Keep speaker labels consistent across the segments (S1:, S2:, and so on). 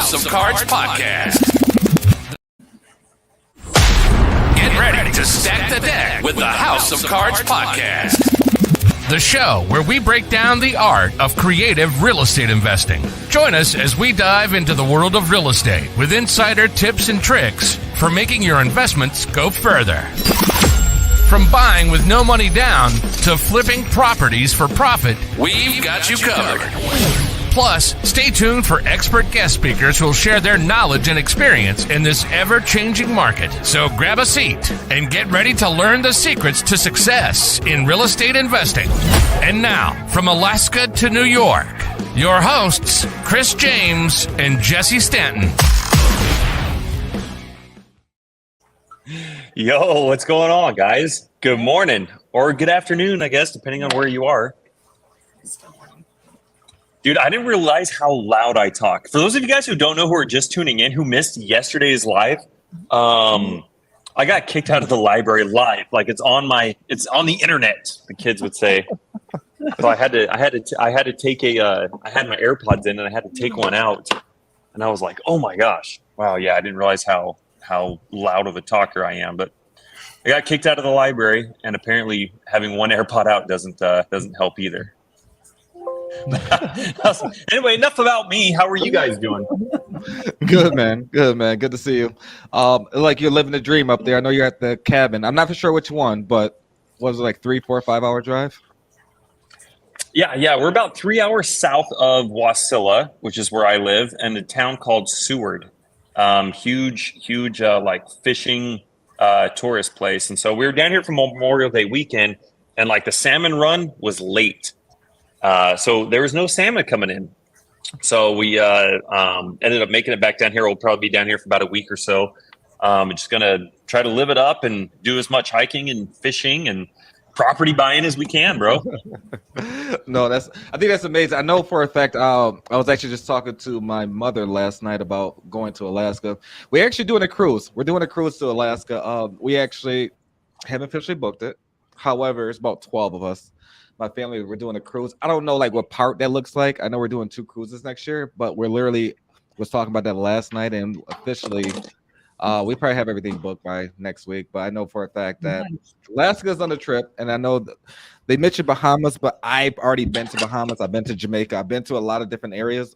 S1: House of Cards podcast. Get ready to stack the deck with the House of Cards podcast. The show where we break down the art of creative real estate investing. Join us as we dive into the world of real estate with insider tips and tricks for making your investments go further. From buying with no money down to flipping properties for profit, we've got you covered. Plus, stay tuned for expert guest speakers who will share their knowledge and experience in this ever-changing market. So grab a seat and get ready to learn the secrets to success in real estate investing. And now, from Alaska to New York, your hosts, Chris James and Jesse Stanton.
S2: Yo, what's going on, guys? Good morning or good afternoon, I guess, depending on where you are. Dude, I didn't realize how loud I talk. For those of you guys who don't know, who are just tuning in, who missed yesterday's live, I got kicked out of the library live. Like it's on the internet, the kids would say. So I had my AirPods in and I had to take one out. And I was like, oh my gosh. Wow, yeah, I didn't realize how loud of a talker I am. But I got kicked out of the library, and apparently having one AirPod out doesn't help either. Anyway, enough about me. How are you guys doing?
S3: Good, man. Good to see you. Like you're living a dream up there. I know you're at the cabin. I'm not for sure which one, but was it like 3, 4, 5 hour drive?
S2: Yeah. We're about 3 hours south of Wasilla, which is where I live, and a town called Seward. Huge like fishing tourist place. And so we were down here for Memorial Day weekend, and like the salmon run was late. So there was no salmon coming in. So we ended up making it back down here. We'll probably be down here for about a week or so. Just going to try to live it up and do as much hiking and fishing and property buying as we can, bro.
S3: No, I think that's amazing. I know for a fact, I was actually just talking to my mother last night about going to Alaska. We're actually doing a cruise. We're doing a cruise to Alaska. We actually haven't officially booked it. However, it's about 12 of us. My family, we're doing a cruise. I don't know like what part that looks like. I know we're doing 2 cruises next year, but we're literally was talking about that last night, and officially we probably have everything booked by next week. But I know for a fact that Alaska's on the trip, and I know they mentioned Bahamas, but I've already been to Bahamas. I've been to Jamaica. I've been to a lot of different areas.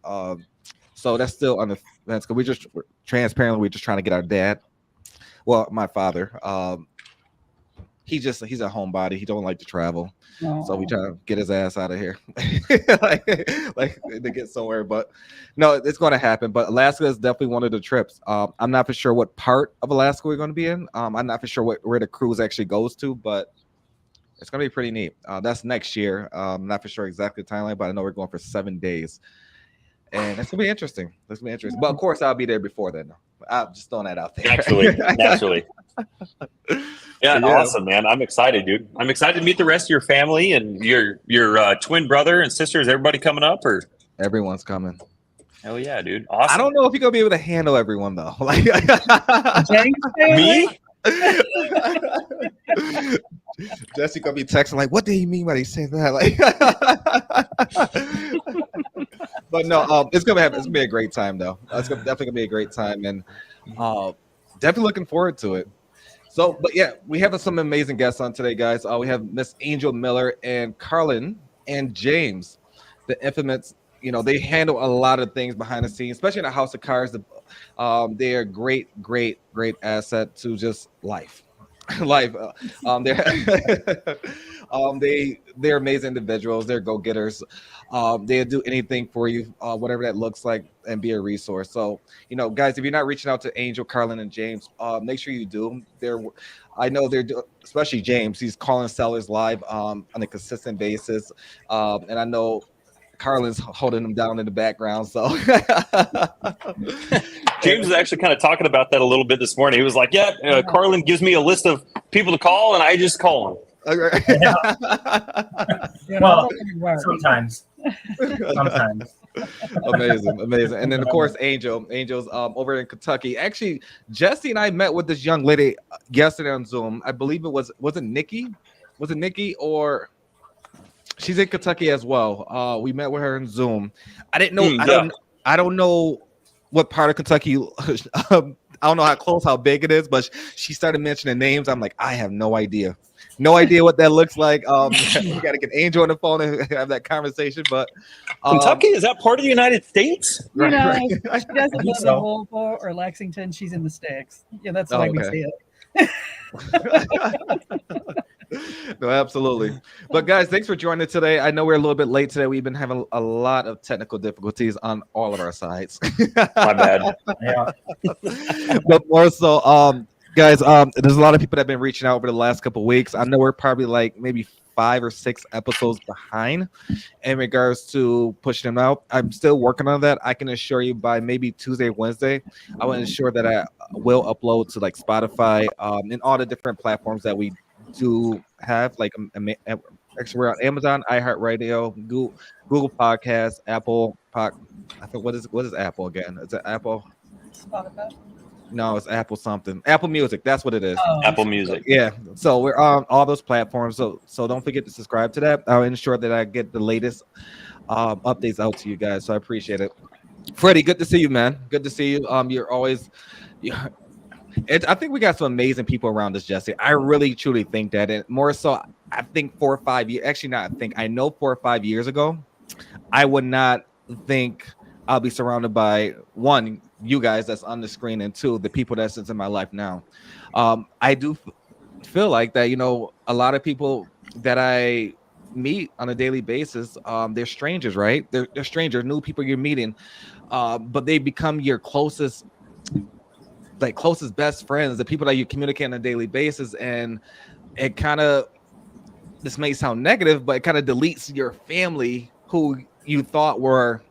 S3: So that's still on the fence. We're just transparently, we're just trying to get our dad. Well, my father. He's a homebody. He don't like to travel. So we try to get his ass out of here, like to get somewhere. But no, it's going to happen. But Alaska is definitely one of the trips. I'm not for sure what part of Alaska we're going to be in. I'm not for sure where the cruise actually goes to, but it's going to be pretty neat. That's next year. I'm not for sure exactly the timeline, but I know we're going for 7 days, and it's going to be interesting. But of course, I'll be there before then. I'm just throwing that out there.
S2: Naturally. Yeah, awesome, man. I'm excited, dude. I'm excited to meet the rest of your family and your twin brother and sister. Is everybody coming up, or
S3: everyone's coming?
S2: Hell yeah, dude. Awesome.
S3: I don't know if you're gonna be able to handle everyone though. Like
S2: me?
S3: Jesse gonna be texting like, "What did he mean by he said that?" Like, but no, it's gonna happen. It's gonna be a great time though. It's definitely gonna be a great time, and definitely looking forward to it. So, but yeah, we have some amazing guests on today, guys. We have Miss Angel Miller and Carlin and James, the infamous. You know, they handle a lot of things behind the scenes, especially in the House of Cards. They are great asset to just life. They're amazing individuals. They're go-getters. They'll do anything for you, whatever that looks like, and be a resource. So, you know, guys, if you're not reaching out to Angel, Carlin, and James, make sure you do. I know especially James. He's calling sellers live on a consistent basis, and I know Carlin's holding them down in the background. So
S2: James was actually kind of talking about that a little bit this morning. He was like, Carlin gives me a list of people to call and I just call them.
S4: Well, sometimes.
S3: Amazing. And then of course, Angel's over in Kentucky. Actually, Jesse and I met with this young lady yesterday on Zoom. I believe was it Nikki? Was it Nikki or she's in Kentucky as well. We met with her in Zoom. I didn't know. I don't know what part of Kentucky. I don't know how big it is, but she started mentioning names. I'm like, I have no idea. No idea what that looks like. We got to get Angel on the phone and have that conversation. But
S2: Kentucky, is that part of the United States?
S5: You know,
S3: right.
S5: she doesn't live in
S4: so.
S5: Louisville or Lexington. She's in the sticks. Yeah, that's the way we see it.
S3: No, absolutely. But guys, thanks for joining today. I know we're a little bit late today. We've been having a lot of technical difficulties on all of our sides.
S2: My bad.
S4: Yeah.
S3: But more so, guys, there's a lot of people that have been reaching out over the last couple of weeks. I know we're probably like maybe 5 or 6 episodes behind in regards to pushing them out. I'm still working on that. I can assure you by maybe Tuesday, Wednesday, I will ensure that I will upload to like Spotify and all the different platforms that we do have. Like actually, we're on Amazon, iHeartRadio, Google Podcasts, Apple. I think what is Apple again? Is it Apple?
S5: Spotify.
S3: No, it's Apple something. Apple Music. That's what it is.
S5: Oh.
S2: Apple Music.
S3: Yeah. So we're on all those platforms. So don't forget to subscribe to that. I'll ensure that I get the latest updates out to you guys. So I appreciate it. Freddie, good to see you, man. Good to see you. You're always. I think we got some amazing people around us, Jesse. I really truly think that, and more so, I think 4 or 5 years. Actually, not. I know 4 or 5 years ago, I would not think I'll be surrounded by one, you guys that's on the screen, and 2, the people that's in my life now. I do feel like that, a lot of people that I meet on a daily basis, they're strangers, right? They're strangers, new people you're meeting, but they become your closest best friends, the people that you communicate on a daily basis. And it kind of, this may sound negative, but it kind of deletes your family who you thought were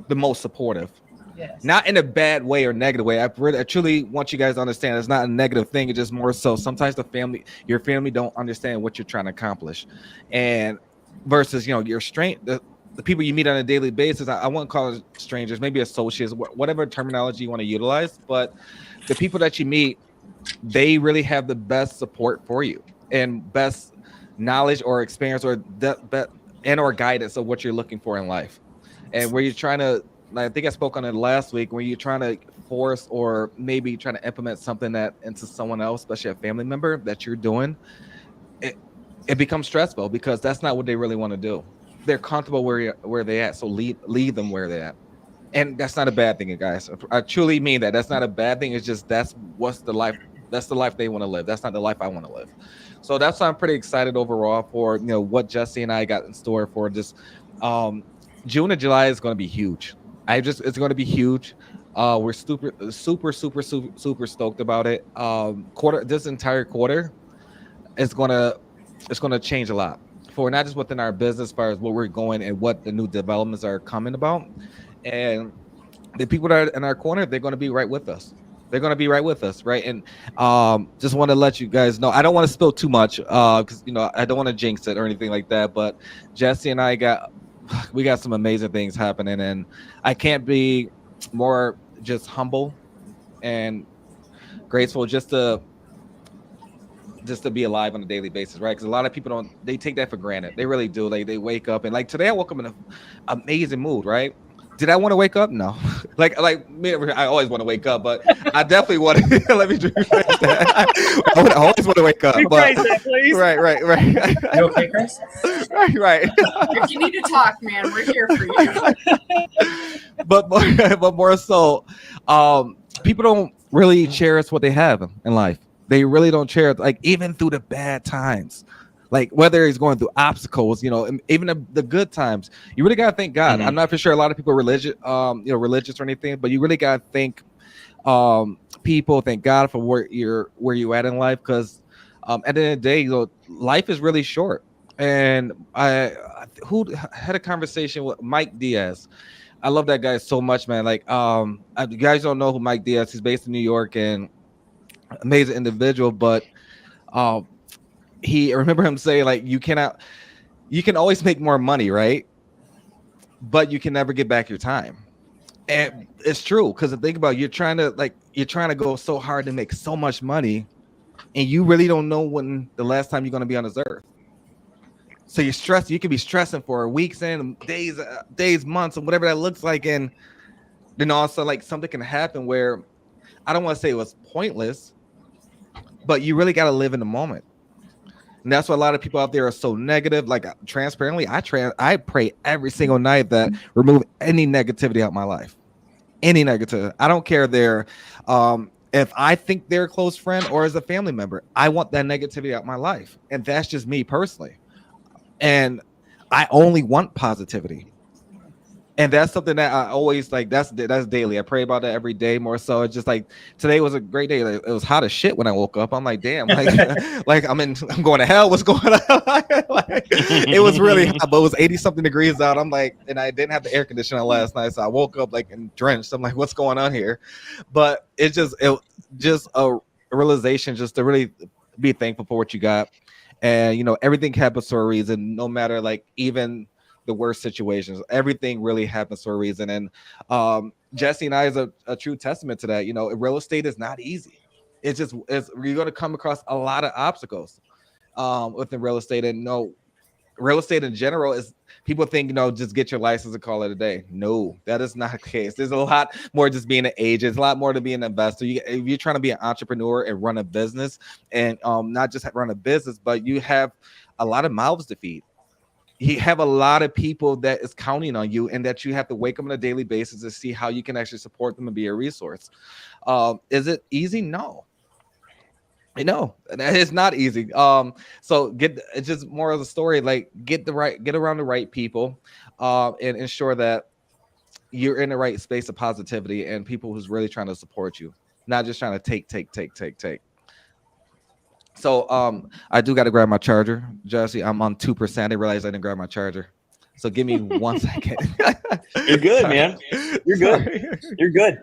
S3: the most supportive.
S5: Yes.
S3: Not in a bad way or negative way. I truly want you guys to understand it's not a negative thing. It's just more so sometimes your family don't understand what you're trying to accomplish. And versus, your the people you meet on a daily basis, I wouldn't call it strangers, maybe associates, whatever terminology you want to utilize. But the people that you meet, they really have the best support for you and best knowledge or experience or or guidance of what you're looking for in life. And where you're trying to, I think I spoke on it last week, where you're trying to force or maybe trying to implement something that into someone else, especially a family member that you're doing, it becomes stressful because that's not what they really want to do. They're comfortable where they at, so leave them where they're at. And that's not a bad thing, guys. I truly mean that. That's not a bad thing. It's just that's the life they want to live. That's not the life I want to live. So that's why I'm pretty excited overall for what Jesse and I got in store for this. June and July is going to be huge. It's going to be huge. We're super stoked about it. This entire quarter is going to change a lot for not just within our business, as far as where we're going and what the new developments are coming about. And the people that are in our corner, they're going to be right with us. They're going to be right with us, right? And just want to let you guys know, I don't want to spill too much because I don't want to jinx it or anything like that. But Jesse and I got some amazing things happening, and I can't be more just humble and grateful just to be alive on a daily basis, right? Because a lot of people they take that for granted. They really do. They wake up and like today I woke up in an amazing mood, right? Did I want to wake up? No. like me, I always want to wake up, but I definitely want to. Let me rephrase that. I always want to wake up.
S5: Rephrase that, please.
S3: Right.
S4: You okay, Chris?
S3: Right.
S6: If you need to talk, man, we're here for you.
S3: but more so, people don't really cherish what they have in life. They really don't cherish, like even through the bad times. Like whether he's going through obstacles, even the good times, you really gotta thank God.
S2: Mm-hmm.
S3: I'm not for sure a lot of people are religious, religious or anything, but you really gotta thank thank God for where you at in life, because at the end of the day, life is really short. And who had a conversation with Mike Diaz. I love that guy so much, man. Like you guys don't know who Mike Diaz is. He's based in New York and amazing individual, but I remember him saying, like, you can always make more money, right? But you can never get back your time. And it's true, because think about it, you're trying to go so hard to make so much money, and you really don't know when the last time you're going to be on this earth. So you're stressed. You can be stressing for weeks and days, months, and whatever that looks like, and then also like something can happen where I don't want to say it was pointless, but you really got to live in the moment. And that's why a lot of people out there are so negative. Like transparently, I pray every single night that remove any negativity out of my life. Any negative. I don't care if I think they're a close friend or as a family member. I want that negativity out of my life. And that's just me personally. And I only want positivity. And that's something that I always like. That's daily. I pray about that every day more so. It's just like today was a great day. Like, it was hot as shit when I woke up. I'm like, damn, like I'm going to hell. What's going on? Like, it was really hot, but it was 80 something degrees out. I'm like, and I didn't have the air conditioner last night, so I woke up like and drenched. I'm like, what's going on here? But it's just a realization just to really be thankful for what you got, and everything happens for a reason. No matter like even the worst situations, everything really happens for a reason. And Jesse and I is a true testament to that. Real estate is not easy. You're going to come across a lot of obstacles within real estate. And real estate in general is, people think, just get your license and call it a day. No, that is not the case. There's a lot more just being an agent. There's a lot more to being an investor. If you're trying to be an entrepreneur and run a business, and not just run a business, but you have a lot of mouths to feed. You have a lot of people that is counting on you, and that you have to wake up on a daily basis to see how you can actually support them and be a resource. Is it easy? No. It's not easy. So it's just more of the story. Like get around the right people, and ensure that you're in the right space of positivity and people who's really trying to support you, not just trying to take. So I do got to grab my charger, Jesse. I'm on 2%. I didn't realize I didn't grab my charger. So give me 1 second.
S2: You're good, man. You're good. You're good.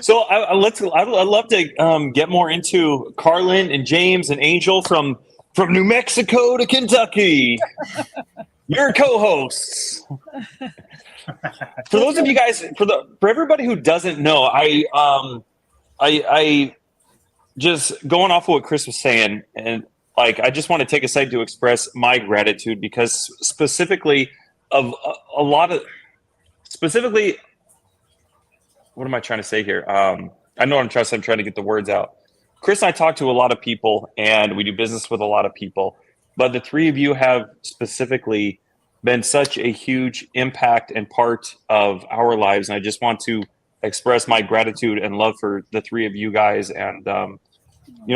S2: So I'd love to get more into Carlin and James and Angel from New Mexico to Kentucky. Your co-hosts. For those of you guys, for everybody who doesn't know, I just going off of what Chris was saying, and like I just want to take a second to express my gratitude, because specifically what am I trying to say here? I know I'm trying to get the words out. Chris and I talk to a lot of people, and we do business with a lot of people, but the three of you have specifically been such a huge impact and part of our lives, and I just want to express my gratitude and love for the three of you guys, and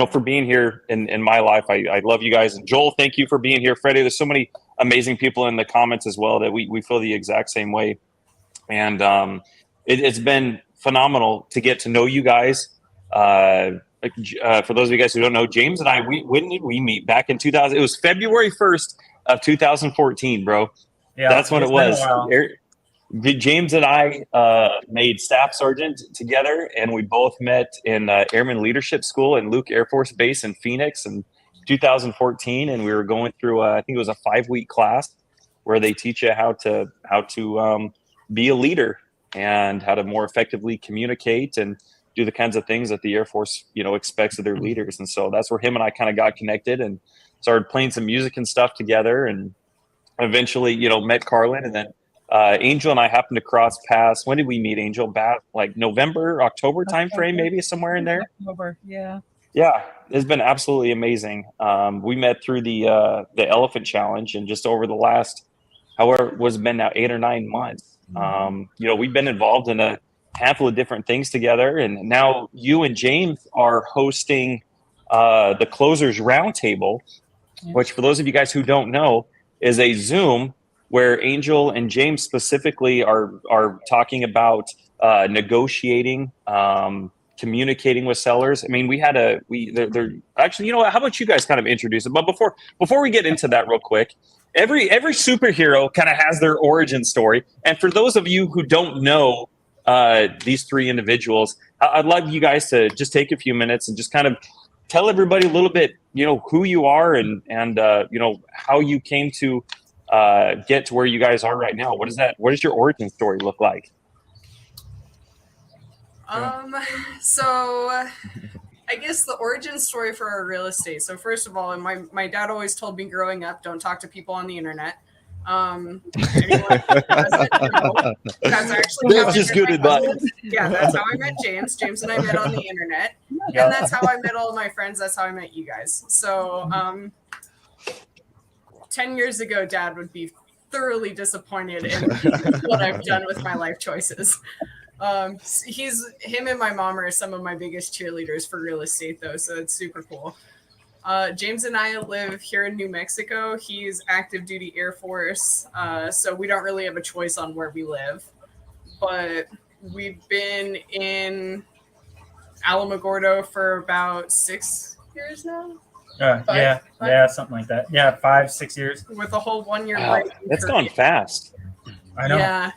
S2: for being here in my life. I love you guys. And Joel, thank you for being here. Freddie, there's so many amazing people in the comments as well that we feel the exact same way. And it's been phenomenal to get to know you guys. For those of you guys who don't know, James and I, when did we meet? Back in 2000. It was February 1st of 2014, bro.
S4: Yeah,
S2: that's when it was. James and I made Staff Sergeant together, and we both met in Airman Leadership School in Luke Air Force Base in Phoenix in 2014, and we were going through I think it was a 5-week class where they teach you how to be a leader and how to more effectively communicate and do the kinds of things that the Air Force expects of their leaders. And so that's where him and I kind of got connected and started playing some music and stuff together, and eventually met Carlin, and then Angel and I happened to cross paths. When did we meet, Angel? Back like November, October timeframe, maybe somewhere in there.
S5: October, yeah.
S2: Yeah, it's been absolutely amazing. We met through the Elephant Challenge, and just over the last, however, it was been now 8 or 9 months. We've been involved in a handful of different things together, and now you and James are hosting the Closers Roundtable, which for those of you guys who don't know is a Zoom where Angel and James specifically are talking about negotiating, communicating with sellers. I mean, they're actually, how about you guys kind of introduce it? But before we get into that real quick, every superhero kind of has their origin story. And for those of you who don't know these three individuals, I'd love you guys to just take a few minutes and just kind of tell everybody a little bit, who you are and how you came to get to where you guys are right now. What does your origin story look like?
S6: So I guess the origin story for our real estate. So first of all, my dad always told me growing up, don't talk to people on the internet. Anyone who doesn't know, that's actually how
S2: That's
S6: I
S2: just
S6: met
S2: good
S6: my
S2: advice.
S6: husband. Yeah, that's how I met James. James and I met on the internet,
S4: Yeah.
S6: and that's how I met all of my friends. That's how I met you guys. So, 10 years ago, Dad would be thoroughly disappointed in what I've done with my life choices. Him and my mom are some of my biggest cheerleaders for real estate, though, so it's super cool. James and I live here in New Mexico. He's active duty Air Force, so we don't really have a choice on where we live. But we've been in Alamogordo for about 6 years now.
S4: Yeah, something like that. Yeah, 5-6 years.
S6: With a whole 1 year
S2: Wow,
S6: break.
S2: that's gone fast.
S4: I know.
S6: Yeah.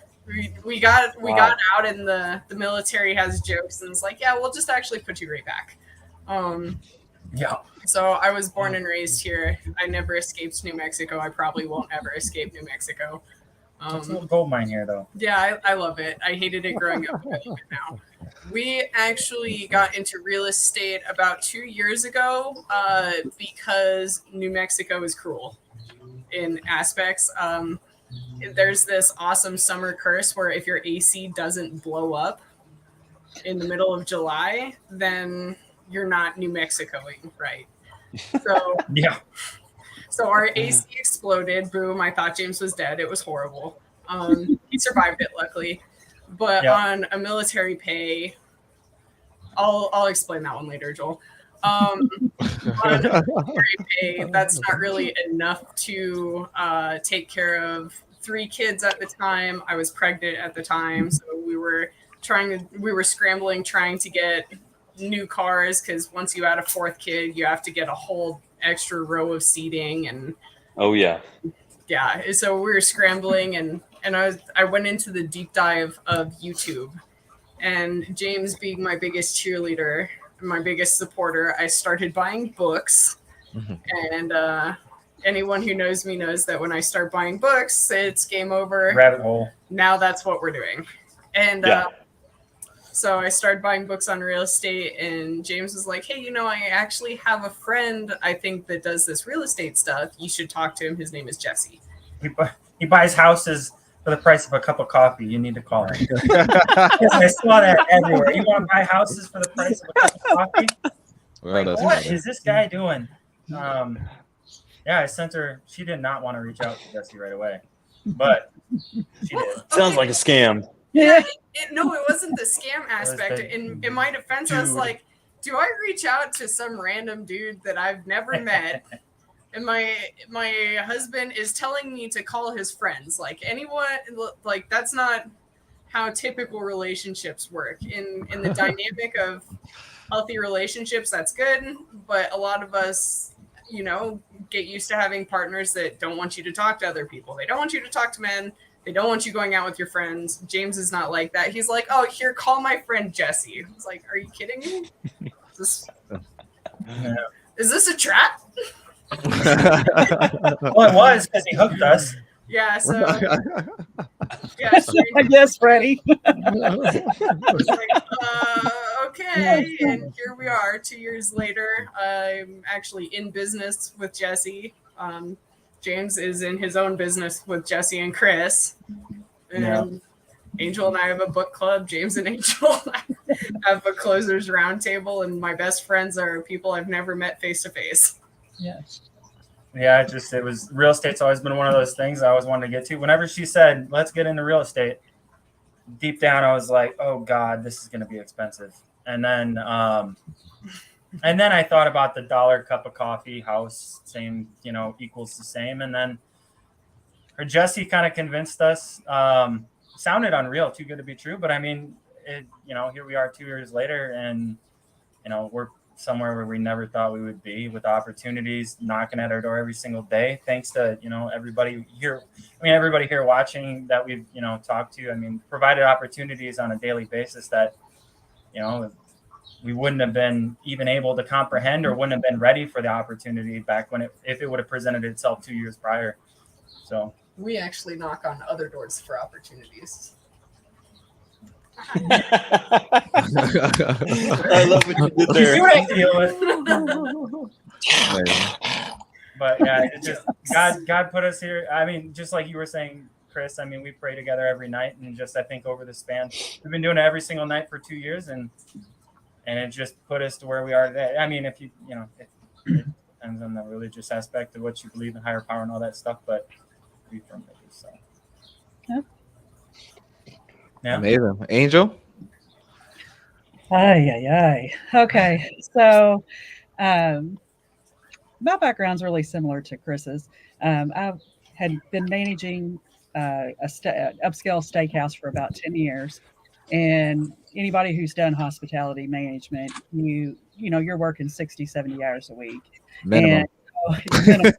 S6: We got
S2: Wow.
S6: out, and the military has jokes, and it's like, yeah, we'll just actually put you right back.
S4: Yeah.
S6: So I was born and raised here. I never escaped New Mexico. I probably won't ever escape New Mexico.
S4: It's a little gold mine here, though.
S6: Yeah, I love it. I hated it growing up. I love it now. We actually got into real estate about 2 years ago because New Mexico is cruel in aspects. There's this awesome summer curse where if your AC doesn't blow up in the middle of July, then you're not New Mexicoing, right? So
S4: Yeah.
S6: so our AC exploded. Boom! I thought James was dead. It was horrible. He survived it, luckily. But
S4: Yeah.
S6: on a military pay, I'll explain that one later, Joel. On a military pay, that's not really enough to take care of 3 kids at the time. I was pregnant at the time, so we were scrambling, trying to get new cars, because once you add a 4th kid, you have to get a whole extra row of seating, and
S2: Oh yeah.
S6: yeah, so we were scrambling, and I went into the deep dive of YouTube, and James being my biggest cheerleader, my biggest supporter, I started buying books. And anyone who knows me knows that when I start buying books, it's game over.
S4: Rabbit hole.
S6: Now that's what we're doing. And
S2: Yeah.
S6: so I started buying books on real estate, and James was like, hey, I actually have a friend, I think, that does this real estate stuff. You should talk to him. His name is Jesse.
S4: He buys houses for the price of a cup of coffee. You need to call him. I saw that everywhere. You want to buy houses for the price of a cup of coffee?
S3: Well, that's
S4: What
S3: funny.
S4: is this guy doing? Yeah, I sent her. She did not want to reach out to Jesse right away, but she did.
S2: Sounds like a scam.
S5: Yeah.
S6: No, it wasn't the scam aspect. In my defense, I was
S4: Dude.
S6: like, do I reach out to some random dude that I've never met? And my husband is telling me to call his friends. Like, anyone, like, that's not how typical relationships work. In the dynamic of healthy relationships, that's good. But a lot of us, get used to having partners that don't want you to talk to other people. They don't want you to talk to men. They don't want you going out with your friends. James is not like that. He's like, oh, here, call my friend Jesse. I was like, are you kidding me? Is this a trap?
S4: Well, it was because he hooked us.
S6: Yeah, so yeah,
S5: I guess, Freddie.
S6: was like, okay, and here we are 2 years later. I'm actually in business with Jesse. James is in his own business with Jesse and Chris. And
S4: Yeah.
S6: Angel and I have a book club. James and Angel have a closers roundtable, and my best friends are people I've never met face to face.
S5: Yeah.
S4: Yeah, it was real estate's always been one of those things I always wanted to get to. Whenever she said, let's get into real estate, deep down I was like, oh God, this is going to be expensive. And then I thought about the $1 cup of coffee house, same, equals the same. And then her Jesse kind of convinced us, sounded unreal, too good to be true. But I mean, here we are 2 years later, and, we're somewhere where we never thought we would be, with opportunities knocking at our door every single day. Thanks to, everybody here. Everybody here watching that we've, talked to, provided opportunities on a daily basis that, we wouldn't have been even able to comprehend, or wouldn't have been ready for the opportunity back when if it would have presented itself 2 years prior. So
S6: We actually knock on other doors for opportunities.
S2: I love what you did
S4: you see
S2: there.
S4: what I deal with. But yeah, it just God put us here. I mean, just like you were saying, Chris, I mean, we pray together every night, and just I think over the span, we've been doing it every single night for 2 years, and it just put us to where we are today. I mean, if it depends on the religious aspect of what you believe in, higher power and all that stuff, but we firmly do so. Yeah.
S3: Amazing. Angel?
S5: Ay. Okay. So my background's really similar to Chris's. I had been managing upscale steakhouse for about 10 years. And anybody who's done hospitality management, you're working 60, 70 hours a week.
S3: Minimum.
S5: And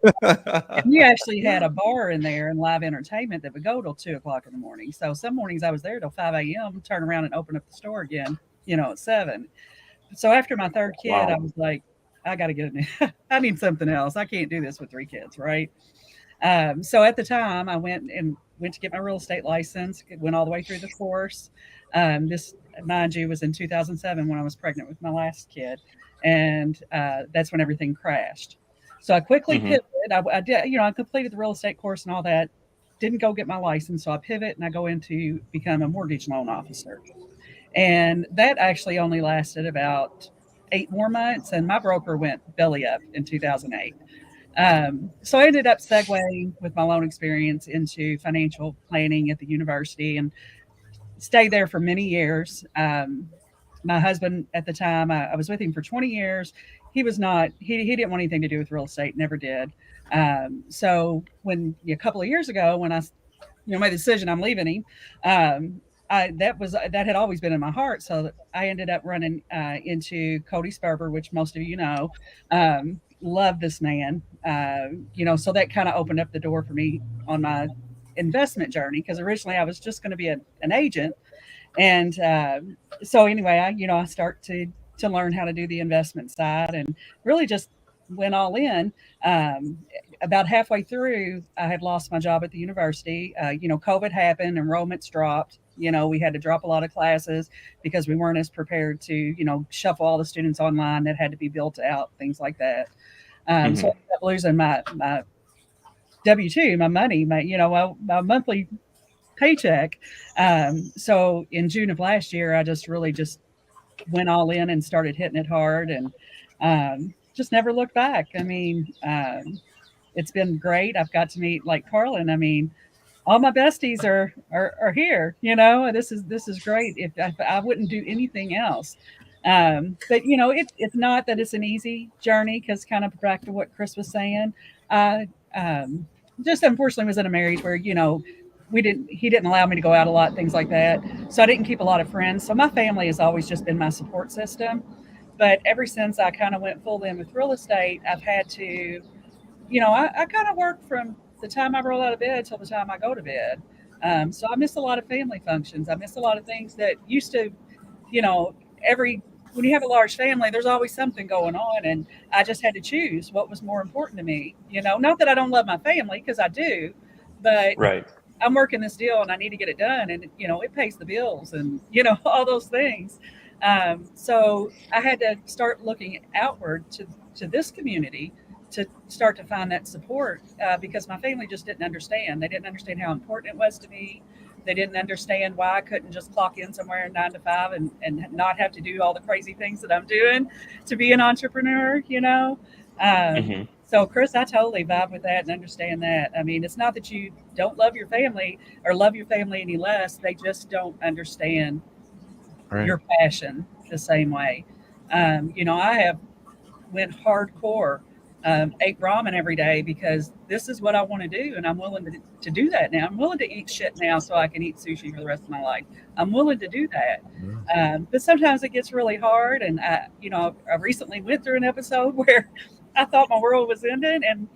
S5: we actually had a bar in there and live entertainment that would go till 2:00 in the morning. So some mornings I was there till 5 a.m., turn around and open up the store again, at 7. So after my third kid,
S2: Wow.
S5: I was like, I got to get I need something else. I can't do this with 3 kids, right? So at the time, I went to get my real estate license, went all the way through the course. This, mind you, was in 2007 when I was pregnant with my last kid. And that's when everything crashed. So I quickly pivoted. I did, I completed the real estate course and all that. Didn't go get my license. So I pivot and I go into become a mortgage loan officer. And that actually only lasted about 8 more months. And my broker went belly up in 2008. So I ended up segueing with my loan experience into financial planning at the university and stayed there for many years. My husband at the time, I was with him for 20 years. He was not, he didn't want anything to do with real estate, never did. So when a couple of years ago, when I, made the decision I'm leaving him, that had always been in my heart. So I ended up running into Cody Sperber, which most of you know. Love this man. So that kind of opened up the door for me on my investment journey, because originally I was just going to be an agent. And so anyway, I start to learn how to do the investment side and really just went all in. About halfway through, I had lost my job at the university. COVID happened, enrollments dropped. We had to drop a lot of classes because we weren't as prepared to, shuffle all the students online that had to be built out, things like that. So I ended up losing my W-2, my money, my monthly paycheck. So in June of last year, I just really went all in and started hitting it hard and just never looked back. I mean, it's been great. I've got to meet like Carlin. I mean, all my besties are here, this is great. If I wouldn't do anything else. But it's not that it's an easy journey, because kind of back to what Chris was saying, just unfortunately was in a marriage where, he didn't allow me to go out a lot, things like that. So I didn't keep a lot of friends. So my family has always just been my support system. But ever since I kind of went full in with real estate, I've had to, I kind of work from the time I roll out of bed till the time I go to bed. So I miss a lot of family functions. I miss a lot of things that used to, when you have a large family, there's always something going on. And I just had to choose what was more important to me. Not that I don't love my family, because I do, but
S2: Right.
S5: I'm working this deal and I need to get it done. And, it pays the bills and, all those things. So I had to start looking outward to this community to start to find that support, because my family just didn't understand. They didn't understand how important it was to me. They didn't understand why I couldn't just clock in somewhere 9 to 5 and not have to do all the crazy things that I'm doing to be an entrepreneur, So Chris, I totally vibe with that and understand that. I mean, it's not that you don't love your family or love your family any less. They just don't understand your passion the same way. I have went hardcore, ate ramen every day because this is what I want to do. And I'm willing to do that now. I'm willing to eat shit now so I can eat sushi for the rest of my life. I'm willing to do that. But sometimes it gets really hard. And I recently went through an episode where I thought my world was ending. And,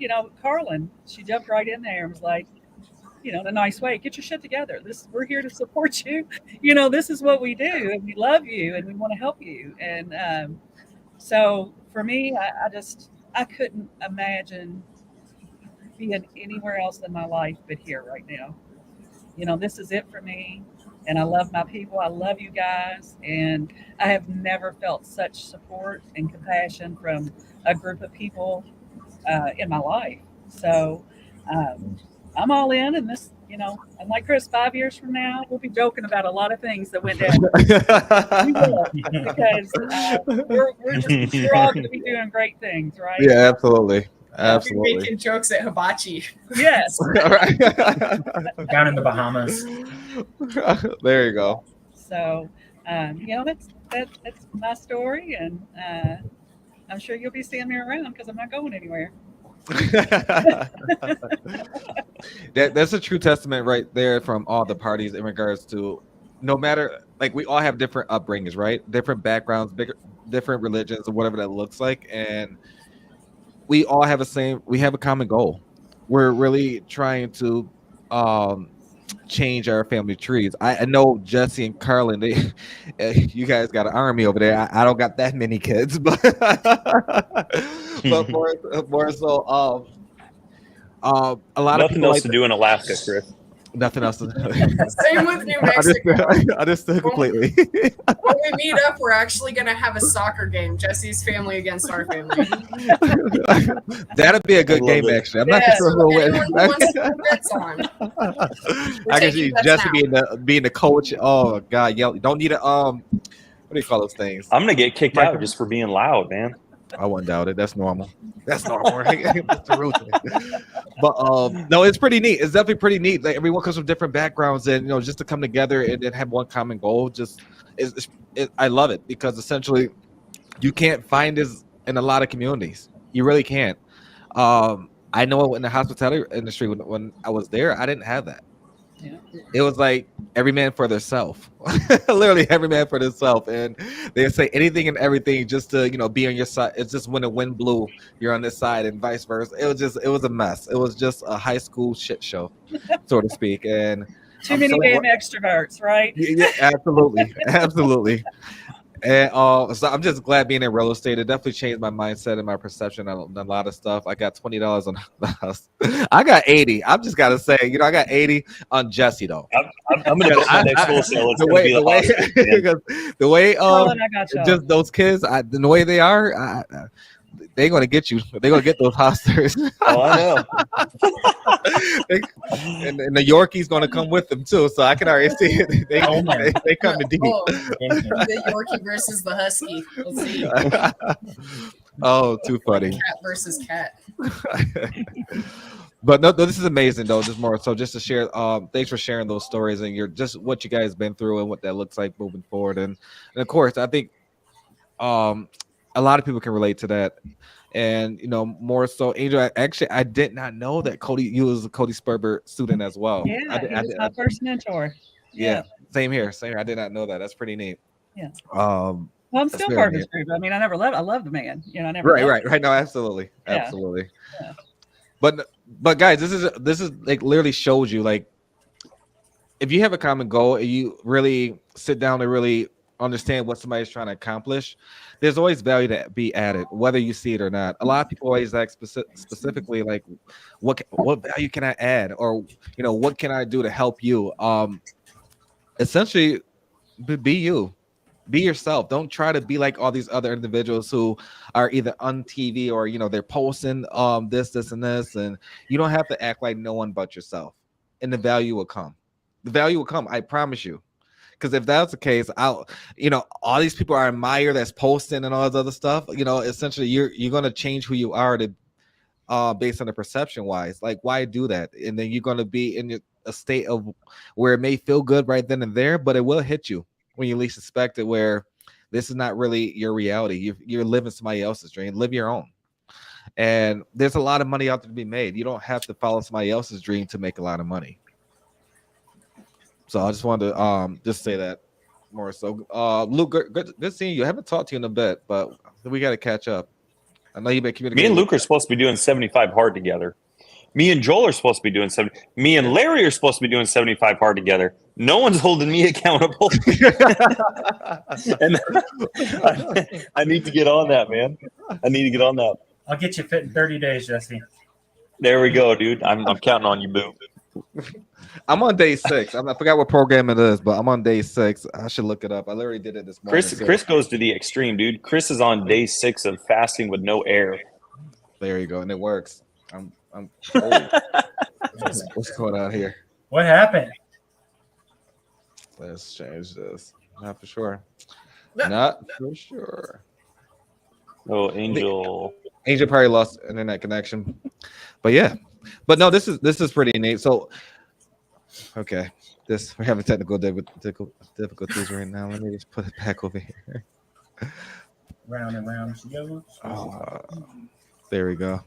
S5: Carlin, she jumped right in there and was like, in a nice way, get your shit together. We're here to support you. This is what we do, and we love you, and we want to help you. And so for me, I couldn't imagine being anywhere else in my life but here right now. This is it for me, and I love my people. I love you guys, and I have never felt such support and compassion from a group of people in my life. So I'm all in, and this, and like Chris, 5 years from now, we'll be joking about a lot of things that went down. We will, because we're all going to be doing great things, right?
S3: Yeah, absolutely.
S6: We're
S3: Absolutely.
S6: making jokes at hibachi.
S5: Yes.
S3: All right.
S4: Down in the Bahamas.
S3: There you go.
S5: So, that's my story, and I'm sure you'll be seeing me around because I'm not going anywhere.
S3: That's a true testament right there from all the parties in regards to, no matter, like, we all have different upbringings, right? Different backgrounds, different religions, or whatever that looks like, and we all have we have a common goal. We're really trying to change our family trees. I know Jesse and Carlin, you guys got an army over there. I don't got that many kids, but but more so a lot of
S2: Nothing
S3: people
S2: else
S3: like
S2: to do in Alaska, Chris.
S3: nothing else to
S6: Same with New Mexico.
S3: understood completely.
S6: When we meet up, we're actually going to have a soccer game. Jesse's family against our family.
S3: That'd be a good
S2: Love
S3: game,
S2: it.
S3: actually. I'm not
S6: Yes,
S3: sure who
S6: anyone who
S3: wins.
S6: wants to put bets on.
S3: I can
S6: taking
S3: see
S6: bets
S3: Jesse
S6: now.
S3: being the coach. Oh God, yell! Don't need a what do you call those things?
S2: I'm gonna get kicked out just for being loud, man.
S3: I wouldn't doubt it. That's normal. That's normal, right? That's the root. But no, it's pretty neat. It's definitely pretty neat. Like, everyone comes from different backgrounds, and just to come together and then have one common goal. I love it, because essentially, you can't find this in a lot of communities. You really can't. I know in the hospitality industry, when I was there, I didn't have that.
S5: Yeah.
S3: It was like every man for themselves. Literally every man for themselves, and they say anything and everything just to be on your side. It's just when the wind blew, you're on this side, and vice versa. It was a mess. It was just a high school shit show, so to speak. And
S5: Too many damn extroverts, right?
S3: yeah, absolutely, absolutely. And so I'm just glad being in real estate. It definitely changed my mindset and my perception on a lot of stuff. I got $20 on the house. I got 80. I'm just gotta say, I got 80 on Jesse though.
S2: I'm gonna go to the next wholesale. It's gonna be the hostage,
S3: the way
S5: Colin, I got y'all.
S3: just those kids, the way they are, they're gonna get you. They're gonna get those hostas.
S2: Oh, I know.
S3: and the Yorkie's gonna come with them too. So I can already see it. They come in deep.
S6: Oh, the Yorkie versus the Husky. Let's see.
S3: Oh, too funny.
S6: Cat versus cat.
S3: But no, this is amazing though. Just more so just to share. Thanks for sharing those stories and just what you guys been through and what that looks like moving forward. And of course, I think a lot of people can relate to that. And more so, Angel. I did not know that you was a Cody Sperber student as well.
S5: Yeah, he was my first mentor.
S3: Yeah, same here. I did not know that. That's pretty neat.
S5: Yeah.
S3: Well,
S5: I'm still part of his group. I mean, I love the man. I never.
S3: Right. No, absolutely. Yeah. But guys, this is like literally shows you, like, if you have a common goal and you really sit down and really understand what somebody's trying to accomplish, there's always value to be added, whether you see it or not. A lot of people always ask specifically, like, what value can I add, or what can I do to help you? Essentially, be you. Be yourself. Don't try to be like all these other individuals who are either on TV or they're posting this and this, and you don't have to act like no one but yourself, and the value will come. I promise you. Because if that's the case, all these people I admire that's posting and all this other stuff, essentially you're gonna change who you are to based on the perception wise. Like, why do that? And then you're gonna be in a state of where it may feel good right then and there, but it will hit you when you least suspect it, where this is not really your reality. You're living somebody else's dream. Live your own. And there's a lot of money out there to be made. You don't have to follow somebody else's dream to make a lot of money. So I just wanted to just say that more. So Luke, good seeing you. I haven't talked to you in a bit, but we got to catch up. I know you've been communicating.
S2: Me and Luke are supposed to be doing 75 hard together. Me and Joel are supposed to be doing 70. Me and Larry are supposed to be doing 75 hard together. No one's holding me accountable. And I need to get on that, man. I need to get on that.
S4: I'll get you fit in 30 days, Jesse.
S2: There we go, dude. I'm counting on you, boo.
S3: I'm on day 6. I forgot what program it is, but I'm on day 6. I should look it up. I literally did it this morning.
S2: Chris goes to the extreme, dude. Chris is on day 6 of fasting with no air.
S3: There you go, and it works. Oh, what's going on here?
S4: What happened?
S3: Let's change this. Not for sure.
S6: No.
S3: Not for sure.
S2: Oh, Angel.
S3: Angel probably lost internet connection, but yeah. But no, this is pretty neat. So, okay, we're having technical difficulties right now. Let me just put it back over here.
S4: Round and round she goes.
S3: There we go.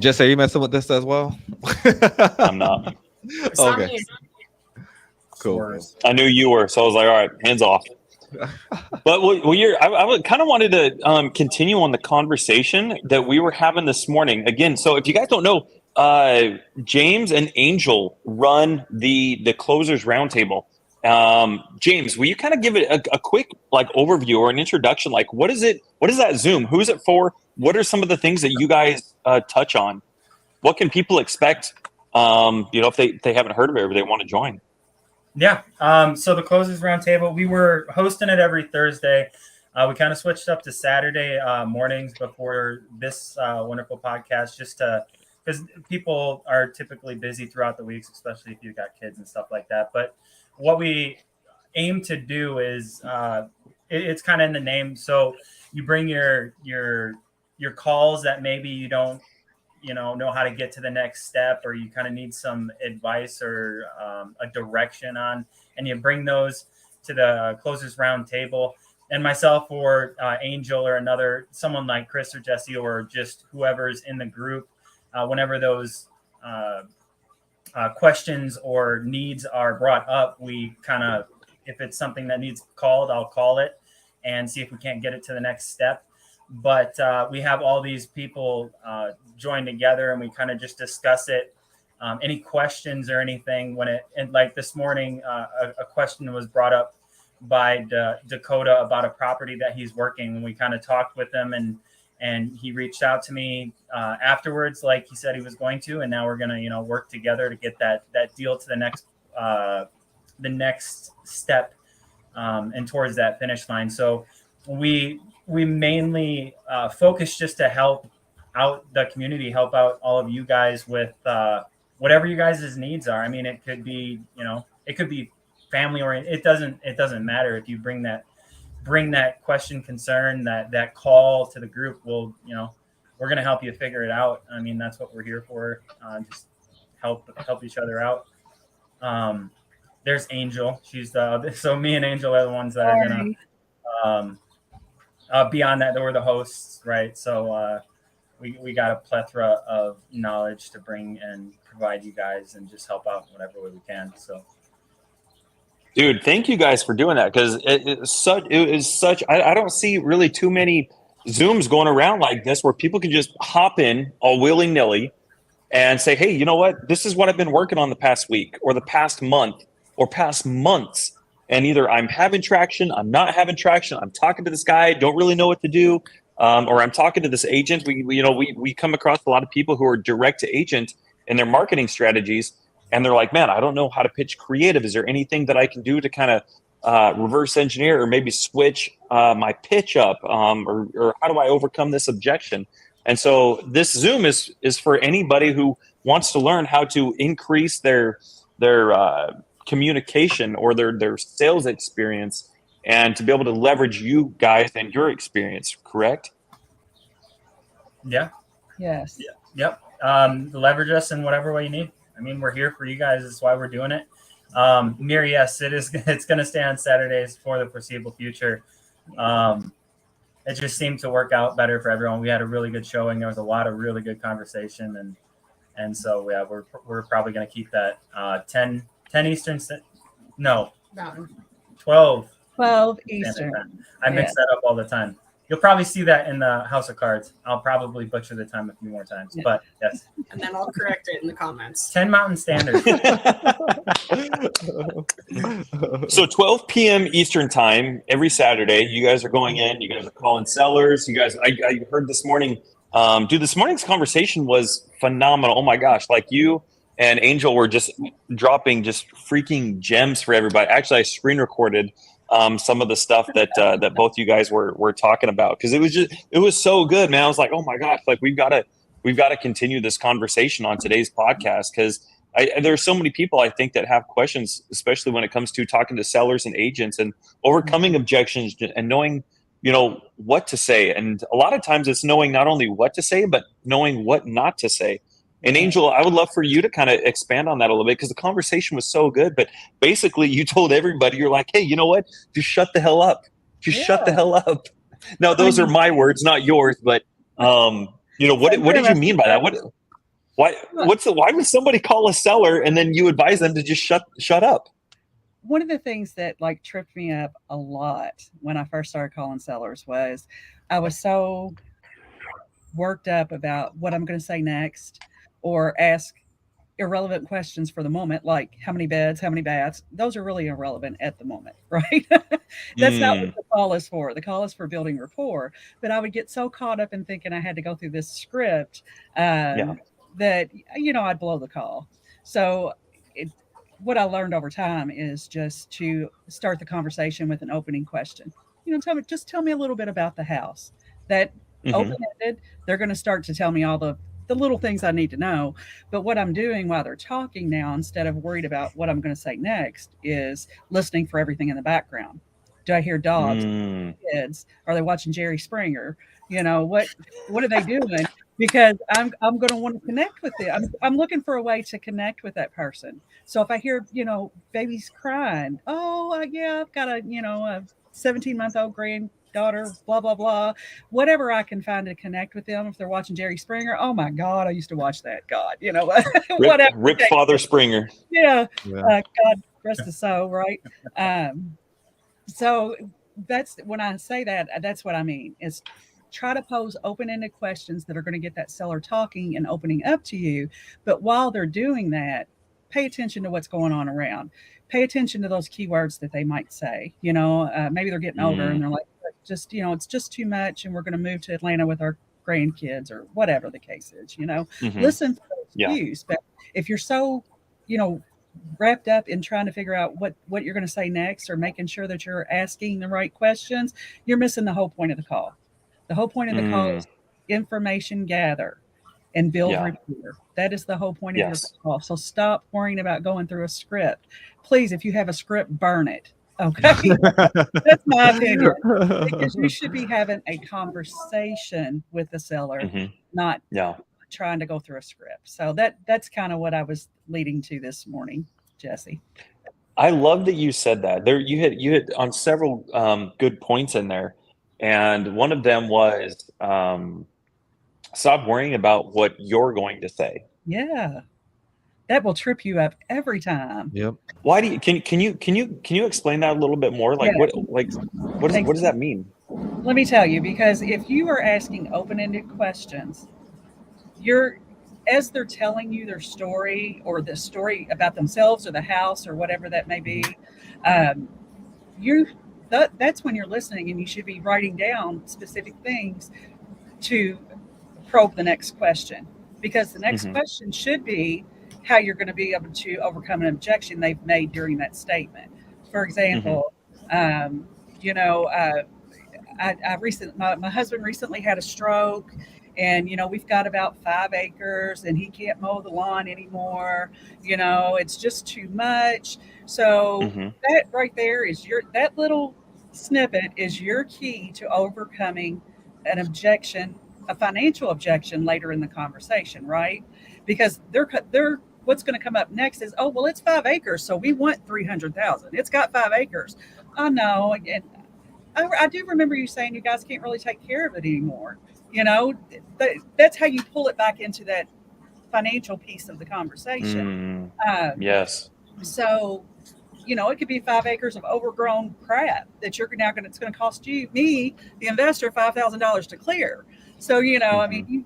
S3: Jesse, are you messing with this as well?
S2: I'm not.
S6: It's not
S3: Okay.
S6: me.
S3: Cool.
S2: I knew you were, so I was like, all right, hands off. But I kind of wanted to continue on the conversation that we were having this morning. Again, so if you guys don't know, James and Angel run the Closers Roundtable. James, will you kind of give it a quick like overview or an introduction? Like, what is it? What is that Zoom? Who's it for? What are some of the things that you guys touch on? What can people expect? If they haven't heard of it or they want to join.
S4: Yeah. So the Closers Roundtable, we were hosting it every Thursday. We kind of switched up to Saturday mornings before this wonderful podcast, just because people are typically busy throughout the weeks, especially if you've got kids and stuff like that. But what we aim to do is it's kind of in the name. So you bring your calls that maybe you don't know how to get to the next step, or you kind of need some advice or a direction on, and you bring those to the Closers Roundtable. And myself or Angel or someone like Chris or Jesse or just whoever's in the group, whenever those questions or needs are brought up, we kind of, if it's something that needs called, I'll call it and see if we can't get it to the next step. But we have all these people join together and we kind of just discuss it. Any questions or anything and like this morning, a question was brought up by Dakota about a property that he's working, and we kind of talked with him and he reached out to me afterwards, like he said he was going to, and now we're going to, work together to get that deal to the next step and towards that finish line. So we mainly focus just to help out the community, help out all of you guys with whatever you guys' needs are. I mean, it could be, it could be family oriented. It doesn't matter if you bring that question, concern, that call to the group. We're going to help you figure it out. I mean, that's what we're here for. Just help each other out. There's Angel. She's so me and Angel are the ones that are going to, beyond that, we're the hosts, right? So we got a plethora of knowledge to bring and provide you guys and just help out whatever way we can. So,
S2: dude, thank you guys for doing that, because it is such. I don't see really too many Zooms going around like this where people can just hop in all willy nilly and say, hey, you know what? This is what I've been working on the past week or the past month or past months. And either I'm having traction, I'm not having traction, I'm talking to this guy, don't really know what to do, or I'm talking to this agent. We come across a lot of people who are direct to agent in their marketing strategies, and they're like, man, I don't know how to pitch creative. Is there anything that I can do to kind of reverse engineer or maybe switch my pitch up, or how do I overcome this objection? And so this Zoom is for anybody who wants to learn how to increase their communication or their sales experience, and to be able to leverage you guys and your experience. Correct?
S4: Yeah.
S5: Yes.
S4: Yep. Leverage us in whatever way you need. I mean, we're here for you guys. That's why we're doing it. Mir, yes, it's going to stay on Saturdays for the foreseeable future. It just seemed to work out better for everyone. We had a really good showing. There was a lot of really good conversation, and so yeah, we're probably going to keep that 10 Eastern. No,
S6: Mountain.
S4: 12
S5: Eastern.
S4: I mix that up all the time. You'll probably see that in the House of Cards. I'll probably butcher the time a few more times, but yes.
S6: And then I'll correct it in the comments.
S4: 10 Mountain Standard.
S2: So 12 p.m. Eastern time every Saturday. You guys are going in. You guys are calling sellers. You guys, I heard this morning. Dude, this morning's conversation was phenomenal. Oh my gosh! Like you and Angel were just dropping just freaking gems for everybody. Actually, I screen recorded some of the stuff that that both you guys were talking about, because it was so good, man. I was like, oh my gosh, like we've got to continue this conversation on today's podcast, because there's so many people I think that have questions, especially when it comes to talking to sellers and agents and overcoming objections and knowing, you know, what to say. And a lot of times it's knowing not only what to say, but knowing what not to say. And Angel, I would love for you to kind of expand on that a little bit, because the conversation was so good. But basically, you told everybody, you're like, hey, you know what? Just shut the hell up. Just shut the hell up. Now, those are my words, not yours. But you know, what did you mean by that? Why would somebody call a seller and then you advise them to just shut up?
S5: One of the things that like tripped me up a lot when I first started calling sellers was I was so worked up about what I'm going to say next, or ask irrelevant questions for the moment, like how many beds, how many baths. Those are really irrelevant at the moment, right? That's not what the call is for. The call is for building rapport. But I would get so caught up in thinking I had to go through this script that, you know, I'd blow the call. So what I learned over time is just to start the conversation with an opening question. You know, tell me a little bit about the house. That open-ended, they're going to start to tell me all the little things I need to know. But what I'm doing while they're talking now, instead of worried about what I'm going to say next, is listening for everything in the background. Do I hear dogs, kids? Are they watching Jerry Springer? You know, what are they doing? Because I'm going to want to connect with them. I'm looking for a way to connect with that person. So if I hear, you know, babies crying, I've got a 17-month-old granddaughter, blah, blah, blah, whatever I can find to connect with them. If they're watching Jerry Springer, oh my God, I used to watch that. God, you know, whatever.
S2: Rip Father Springer.
S5: Yeah. God rest his soul, right? So that's when I say that, that's what I mean is try to pose open-ended questions that are going to get that seller talking and opening up to you. But while they're doing that, pay attention to what's going on around. Pay attention to those keywords that they might say. You know, maybe they're getting older and they're like, just, you know, it's just too much and we're going to move to Atlanta with our grandkids or whatever the case is, you know. Listen to those cues. But if you're so, you know, wrapped up in trying to figure out what you're going to say next or making sure that you're asking the right questions, you're missing the whole point of the call. The whole point of the call is information gather and build rapport. That is the whole point of your call. So stop worrying about going through a script. Please, if you have a script, burn it. Okay. That's my opinion. Because you should be having a conversation with the seller, not trying to go through a script. So that's kind of what I was leading to this morning, Jesse.
S2: I love that you said that. There you hit on several good points in there. And one of them was stop worrying about what you're going to say.
S5: Yeah. That will trip you up every time.
S3: Yep.
S2: Why do you can you explain that a little bit more? Like what does that mean?
S5: Let me tell you, because if you are asking open-ended questions, as they're telling you their story or the story about themselves or the house or whatever that may be, that's when you're listening, and you should be writing down specific things to probe the next question, because the next question should be how you're going to be able to overcome an objection they've made during that statement. For example, my husband recently had a stroke, and, you know, we've got about 5 acres and he can't mow the lawn anymore. You know, it's just too much. So that right there is that little snippet is your key to overcoming an objection, a financial objection later in the conversation, right? Because they're what's going to come up next is, oh, well, it's 5 acres, so we want 300,000. It's got 5 acres. I know. And I do remember you saying you guys can't really take care of it anymore. You know, that's how you pull it back into that financial piece of the conversation.
S2: Yes.
S5: So, you know, it could be 5 acres of overgrown crap that it's going to cost me, the investor, $5,000 to clear. So, you know, I mean,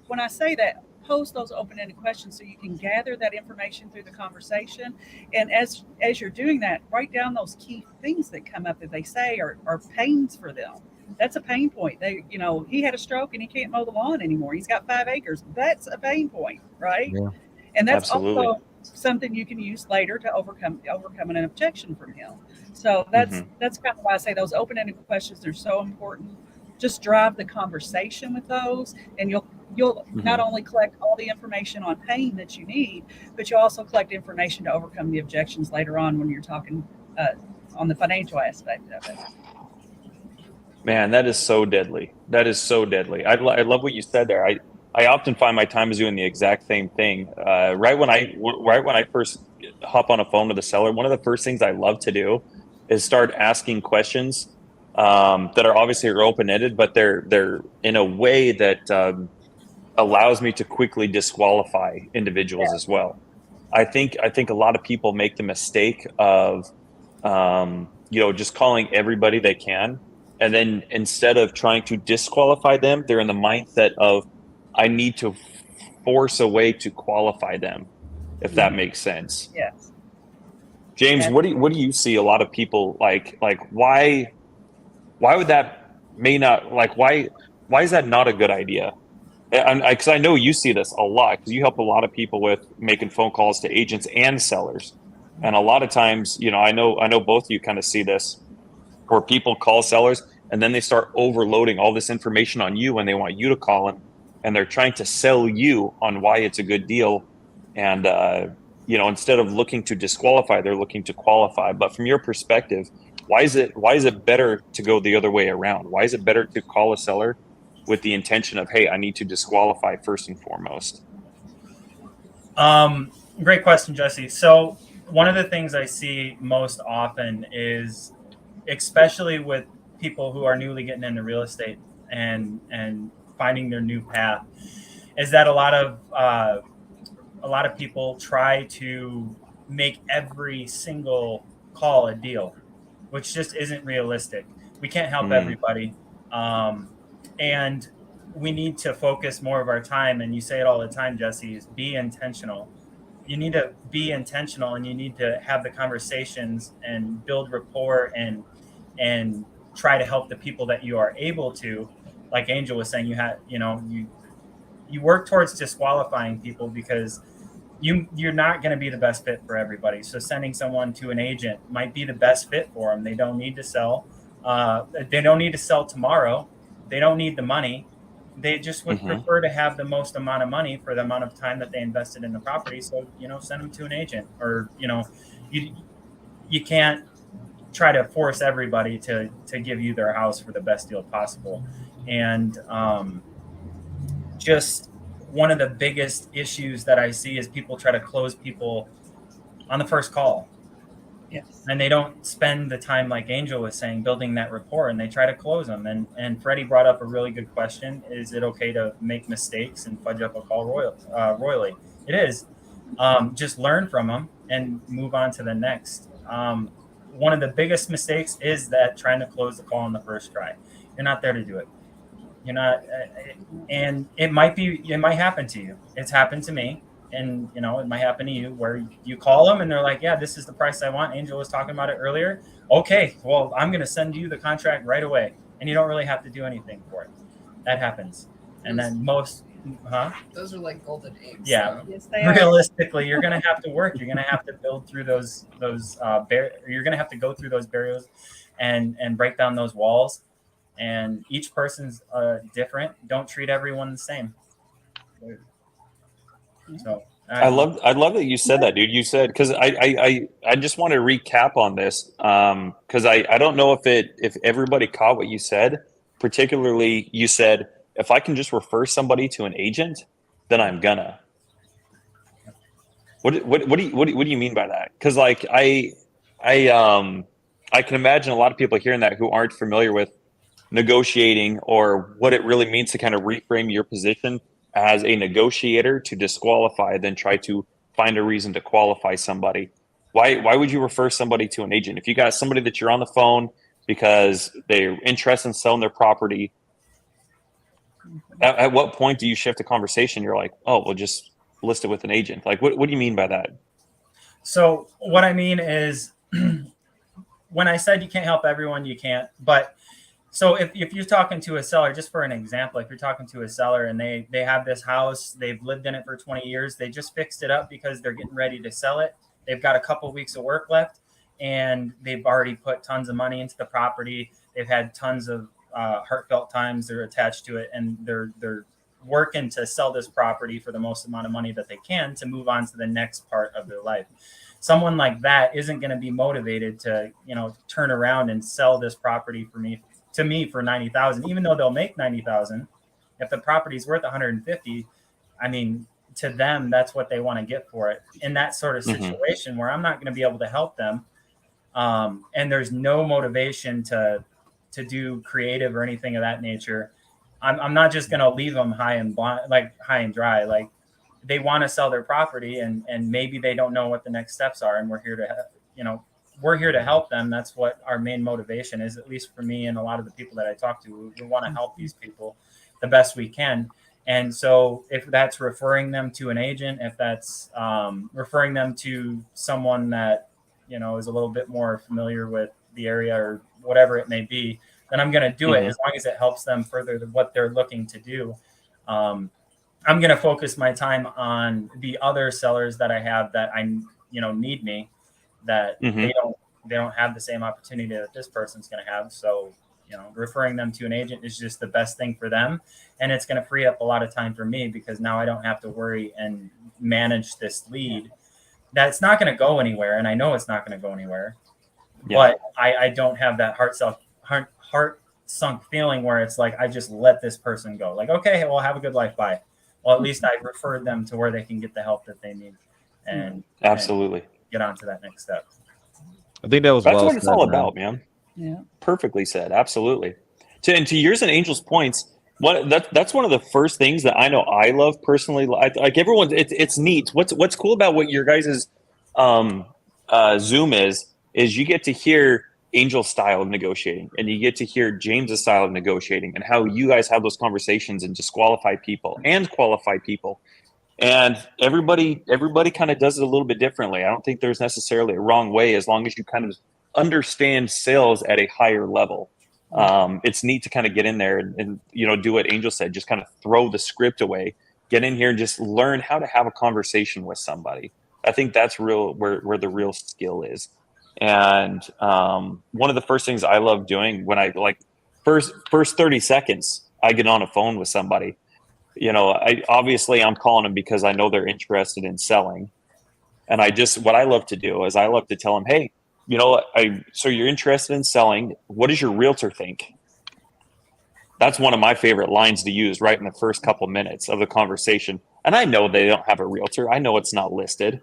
S5: when I say that, pose those open-ended questions so you can gather that information through the conversation. And as you're doing that, write down those key things that come up that they say are pains for them. That's a pain point. He had a stroke and he can't mow the lawn anymore. He's got 5 acres. That's a pain point, right? Yeah. And that's
S2: Absolutely.
S5: also something you can use later to overcome an objection from him. So that's kind of why I say those open-ended questions are so important. Just drive the conversation with those, and you'll not only collect all the information on pain that you need, but you also collect information to overcome the objections later on when you're talking on the financial aspect of it.
S2: Man, that is so deadly. That is so deadly. I love what you said there. I often find my time is doing the exact same thing. Right when I first hop on a phone with a seller, one of the first things I love to do is start asking questions that are obviously open-ended, but they're in a way that allows me to quickly disqualify individuals as well. I think a lot of people make the mistake of just calling everybody they can, and then instead of trying to disqualify them, they're in the mindset of I need to force a way to qualify them, if that makes sense.
S5: Yes.
S2: James,
S5: Yeah.
S2: what do you see a lot of people like why would that why is that not a good idea? Because I know you see this a lot, because you help a lot of people with making phone calls to agents and sellers. And a lot of times, I know both of you kind of see this, where people call sellers and then they start overloading all this information on you when they want you to call them, and they're trying to sell you on why it's a good deal. And, instead of looking to disqualify, they're looking to qualify. But from your perspective, why is it better to go the other way around? Why is it better to call a seller with the intention of, hey, I need to disqualify first and foremost?
S4: Great question, Jesse. So one of the things I see most often is, especially with people who are newly getting into real estate and finding their new path, is that a lot of people try to make every single call a deal, which just isn't realistic. We can't help everybody. And we need to focus more of our time, and you say it all the time, Jesse, is be intentional. You need to be intentional, and you need to have the conversations and build rapport and try to help the people that you are able to. Like Angel was saying, you work towards disqualifying people because you're not going to be the best fit for everybody. So sending someone to an agent might be the best fit for them. They don't need to sell. They don't need to sell tomorrow. They don't need the money. They just would prefer to have the most amount of money for the amount of time that they invested in the property. So, send them to an agent, or, you can't try to force everybody to give you their house for the best deal possible. And just one of the biggest issues that I see is people try to close people on the first call.
S5: Yes.
S4: And they don't spend the time, like Angel was saying, building that rapport, and they try to close them. And Freddie brought up a really good question. Is it okay to make mistakes and fudge up a call royally? It is. Just learn from them and move on to the next. One of the biggest mistakes is that trying to close the call on the first try. You're not there to do it. You're not, and it might happen to you. It's happened to me. And, it might happen to you, where you call them and they're like, yeah, this is the price I want. Angel was talking about it earlier. Okay, well, I'm going to send you the contract right away. And you don't really have to do anything for it. That happens. And then
S6: Those are like golden eggs.
S4: Yeah.
S6: So.
S5: Yes, they are.
S4: Realistically, you're going to have to work. You're going to have to build through you're going to have to go through those barriers and break down those walls. And each person's different. Don't treat everyone the same. So
S2: I love that you said that, dude. You said, because I just want to recap on this, because I don't know if everybody caught what you said. Particularly, you said, if I can just refer somebody to an agent, then I'm gonna. What do you mean by that? Because like I can imagine a lot of people hearing that who aren't familiar with negotiating or what it really means to kind of reframe your position as a negotiator to disqualify, then try to find a reason to qualify somebody. Why would you refer somebody to an agent? If you got somebody that you're on the phone because they're interested in selling their property, at what point do you shift the conversation? You're like, oh, we'll just list it with an agent. Like, what do you mean by that?
S4: So what I mean is, when I said you can't help everyone, you can't. But So if you're talking to a seller, just for an example, if you're talking to a seller and they have this house, they've lived in it for 20 years, they just fixed it up because they're getting ready to sell it. They've got a couple weeks of work left, and they've already put tons of money into the property. They've had tons of heartfelt times they're attached to it, and they're working to sell this property for the most amount of money that they can to move on to the next part of their life. Someone like that isn't going to be motivated to, turn around and sell this property to me for 90,000, even though they'll make 90,000. If the property's worth 150, I mean, to them, that's what they want to get for it. In that sort of situation where I'm not going to be able to help them, and there's no motivation to do creative or anything of that nature, I'm not just going to leave them high and dry. Like, they want to sell their property, and maybe they don't know what the next steps are, and we're here to help them. That's what our main motivation is, at least for me and a lot of the people that I talk to. We want to help these people the best we can. And so if that's referring them to an agent, if that's referring them to someone that, is a little bit more familiar with the area or whatever it may be, then I'm going to do it as long as it helps them further what they're looking to do. I'm going to focus my time on the other sellers that I have that need me, that they don't have the same opportunity that this person's going to have. So, referring them to an agent is just the best thing for them. And it's going to free up a lot of time for me, because now I don't have to worry and manage this lead. That's not going to go anywhere. And I know it's not going to go anywhere, but I don't have that heart sunk feeling where it's like, I just let this person go. Like, okay, well, have a good life. Bye. Well, at least I referred them to where they can get the help that they need and
S2: absolutely
S4: get on to that next step.
S3: I think that's
S2: what it's all about, man.
S5: Yeah.
S2: Perfectly said. Absolutely. To yours and Angel's points, that's one of the first things that I know I love personally. Like everyone, it's neat. What's cool about what your guys' Zoom is you get to hear Angel's style of negotiating, and you get to hear James's style of negotiating, and how you guys have those conversations and disqualify people and qualify people. And everybody kind of does it a little bit differently. I don't think there's necessarily a wrong way, as long as you kind of understand sales at a higher level. It's neat to kind of get in there and do what Angel said, just kind of throw the script away, get in here and just learn how to have a conversation with somebody. I think that's where the real skill is. And one of the first things I love doing when I first 30 seconds, I get on a phone with somebody. I'm calling them because I know they're interested in selling. And what I love to do is I love to tell them, hey, so you're interested in selling. What does your realtor think? That's one of my favorite lines to use right in the first couple minutes of the conversation. And I know they don't have a realtor. I know it's not listed,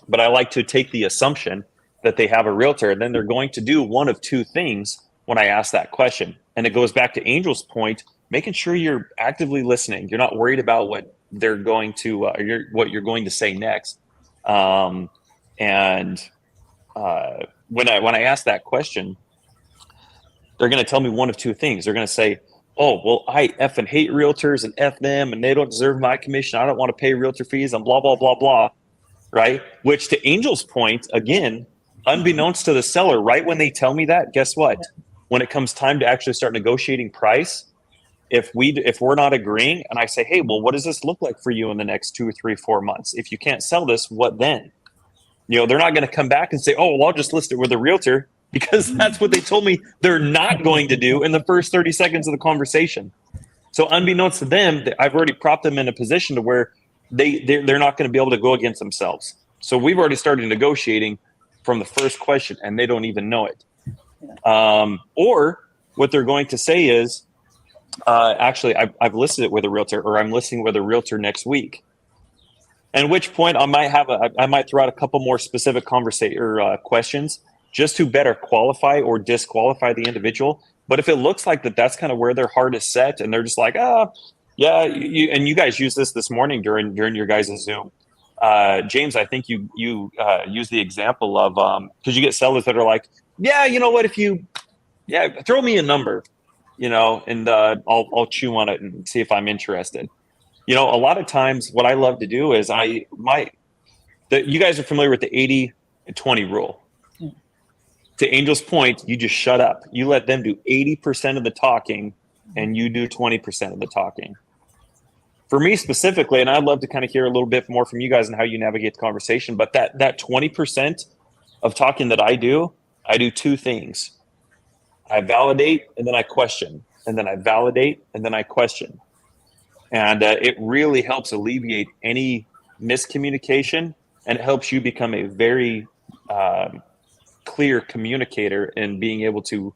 S2: but I like to take the assumption that they have a realtor, and then they're going to do one of two things when I ask that question. And it goes back to Angel's point, making sure you're actively listening. You're not worried about what they're going to, what you're going to say next. When I ask that question, they're going to tell me one of two things. They're going to say, oh, well, I effing hate realtors and F them, and they don't deserve my commission. I don't want to pay realtor fees and blah, blah, blah, blah. Right? Which, to Angel's point, again, unbeknownst to the seller, right when they tell me that, guess what? When it comes time to actually start negotiating price, if we're not agreeing, and I say, hey, well, what does this look like for you in the next 2 or 3, 4 months? If you can't sell this, what then? They're not going to come back and say, oh, well, I'll just list it with a realtor, because that's what they told me they're not going to do in the first 30 seconds of the conversation. So unbeknownst to them, I've already propped them in a position to where they're not going to be able to go against themselves. So we've already started negotiating from the first question, and they don't even know it. Or what they're going to say is, actually, I've listed it with a realtor, or I'm listing with a realtor next week. At which point I might throw out a couple more specific questions just to better qualify or disqualify the individual. But if it looks like that's kind of where their heart is set, and they're just like, yeah, and you guys used this morning during your guys' Zoom. James, I think you use the example of, because you get sellers that are like, yeah, you know what, throw me a number, and I'll chew on it and see if I'm interested. A lot of times what I love to do is you guys are familiar with the 80-20 rule. to Angel's point, you just shut up. You let them do 80% of the talking and you do 20% of the talking. For me specifically, and I'd love to kind of hear a little bit more from you guys on how you navigate the conversation, but that 20% of talking that I do two things. I validate and then I question, and then I validate and then I question. And it really helps alleviate any miscommunication, and it helps you become a very clear communicator in being able to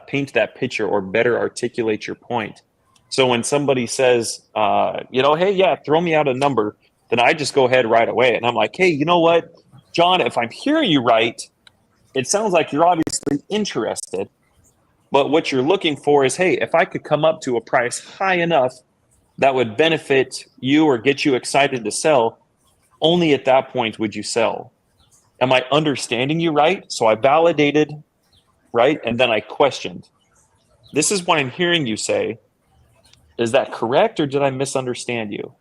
S2: paint that picture or better articulate your point. So when somebody says, hey, yeah, throw me out a number, then I just go ahead right away. And I'm like, hey, you know what, John, if I'm hearing you right, it sounds like you're obviously interested. But what you're looking for is, hey, if I could come up to a price high enough that would benefit you or get you excited to sell, only at that point would you sell. Am I understanding you right? So I validated, right? And then I questioned. This is what I'm hearing you say. Is that correct, or did I misunderstand you?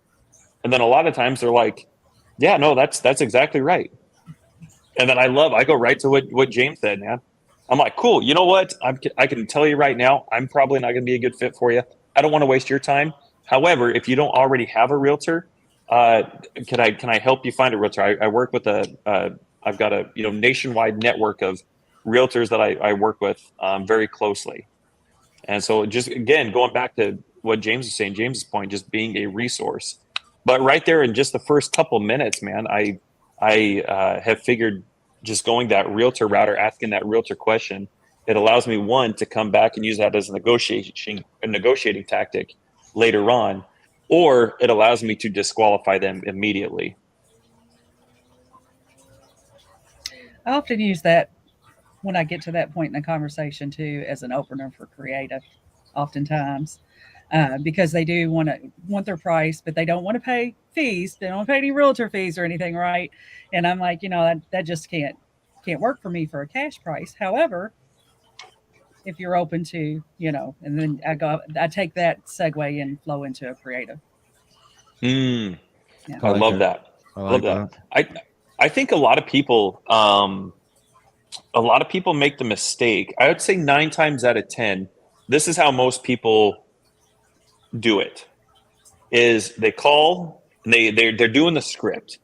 S2: And then a lot of times they're like, yeah, no, that's exactly right. And then I go right to what James said, man. I'm like, cool. You know what? I can tell you right now, I'm probably not going to be a good fit for you. I don't want to waste your time. However, if you don't already have a realtor, can I help you find a realtor? I work with I've got a nationwide network of realtors that I work with very closely. And so just, again, going back to what James is saying, James's point, just being a resource. But right there in just the first couple minutes, man, I have figured just going that realtor route or asking that realtor question, it allows me, one, to come back and use that as a negotiating tactic later on, or it allows me to disqualify them immediately.
S5: I often use that when I get to that point in the conversation too, as an opener for creative, oftentimes, because they do want their price, but they don't want to pay fees. They don't want to pay any realtor fees or anything, right? And I'm like, that just can't work for me for a cash price. However, if you're open to, and then I take that segue and flow into a creative.
S2: Yeah. I
S3: like
S2: love that.
S3: I like that.
S2: I think a lot of people make the mistake. I would say 9 times out of 10, this is how most people do it, is they call and they're doing the script.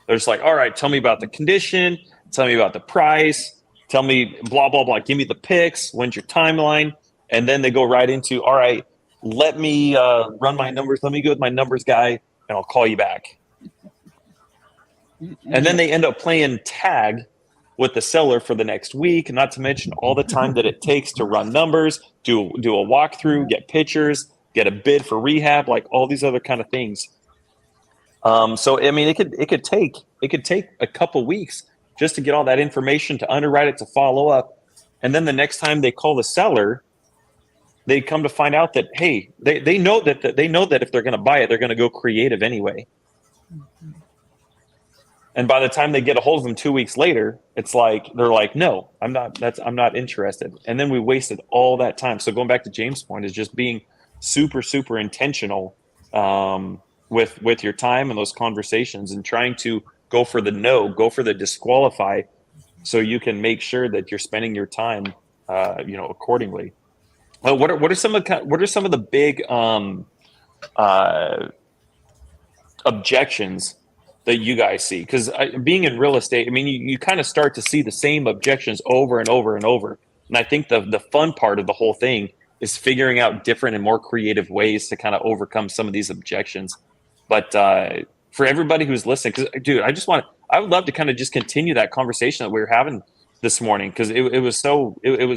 S2: They're just like, all right, tell me about the condition, tell me about the price, tell me blah, blah, blah, give me the pics, when's your timeline? And then they go right into, all right, let me run my numbers, let me go with my numbers guy, and I'll call you back. And then they end up playing tag with the seller for the next week, not to mention all the time that it takes to run numbers, do a walkthrough, get pictures, get a bid for rehab, like all these other kind of things. So I mean, it could take a couple weeks just to get all that information, to underwrite it, to follow up, and then the next time they call the seller, they come to find out that, hey, they know that if they're going to buy it, they're going to go creative anyway. And by the time they get a hold of them 2 weeks later, it's like they're like, no, I'm not interested. And then we wasted all that time. So going back to James' point, is just being super, super intentional with your time and those conversations, and trying to go for the no, go for the disqualify, so you can make sure that you're spending your time, accordingly. Well, what are some of the big objections that you guys see? Because being in real estate, I mean, you kind of start to see the same objections over and over and over. And I think the fun part of the whole thing is figuring out different and more creative ways to kind of overcome some of these objections. But for everybody who's listening, because dude, I would love to kind of just continue that conversation that we were having this morning, because it was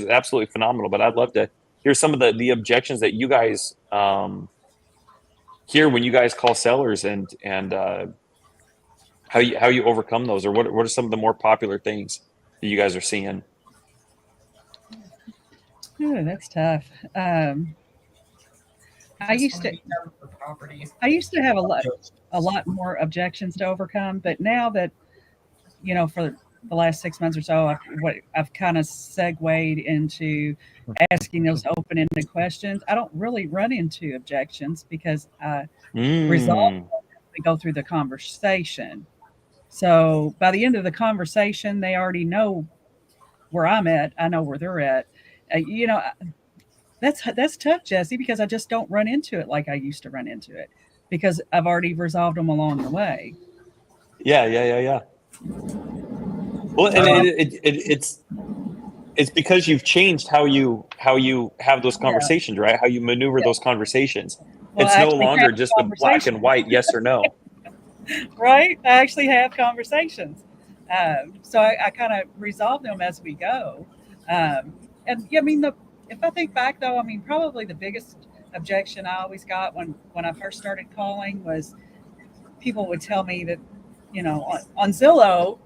S2: absolutely phenomenal. But I'd love to hear some of the objections that you guys hear when you guys call sellers, and how you overcome those, or what are some of the more popular things that you guys are seeing?
S5: Ooh, that's tough. I used to have a lot more objections to overcome, but now that, for the last 6 months or so, I've kind of segued into asking those open-ended questions. I don't really run into objections because I resolve them as we go through the conversation. So by the end of the conversation, they already know where I'm at, I know where they're at. You know, that's tough, Jesse, because I just don't run into it like I used to run into it because I've already resolved them along the way.
S2: Yeah. Well, and it's because you've changed how you have those conversations, right? How you maneuver those conversations.
S5: Well,
S2: It's
S5: I
S2: no
S5: actually
S2: longer
S5: have
S2: just a black and white yes or no.
S5: right? I actually have conversations. So I kind of resolve them as we go. And yeah, I mean, if I think back though, I mean, probably the biggest objection I always got when I first started calling was people would tell me that, you know, on Zillow,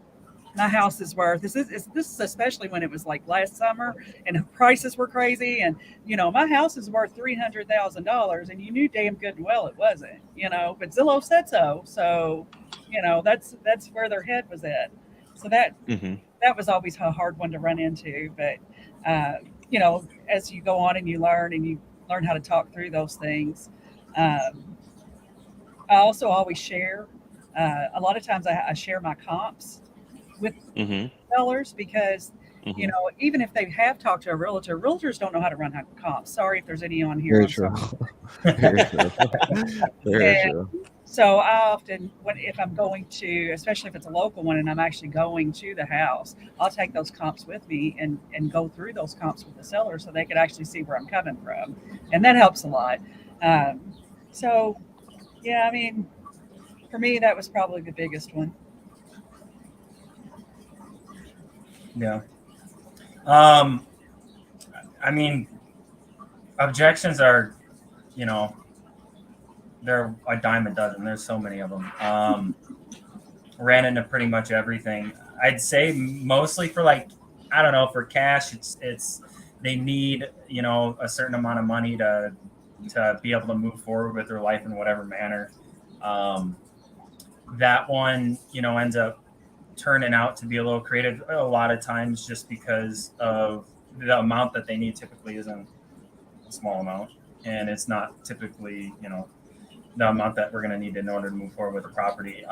S5: my house is worth this is especially when it was like last summer and prices were crazy, and you know, my house is worth $300,000, and you knew damn good and well it wasn't, you know, but Zillow said so you know, that's where their head was at. So that was always a hard one to run into. But you know, as you go on and you learn how to talk through those things. I also always share. A lot of times I share my comps with sellers because, you know, even if they have talked to a realtor, realtors don't know how to run comps. Sorry if there's any on here.
S3: Very true. Very true. Very true.
S5: So I often, if I'm going to, especially if it's a local one and I'm actually going to the house, I'll take those comps with me and go through those comps with the seller so they can actually see where I'm coming from. And that helps a lot. So, yeah, I mean, for me, that was probably the biggest one.
S4: Yeah. I mean, objections are, you know, they're a dime a dozen. There's so many of them. Ran into pretty much everything. I'd say mostly for like, I don't know, for cash, it's they need, you know, a certain amount of money to be able to move forward with their life in whatever manner. That one, you know, ends up turning out to be a little creative a lot of times just because of the amount that they need typically isn't a small amount, and it's not typically, you know, the amount that we're going to need in order to move forward with the property.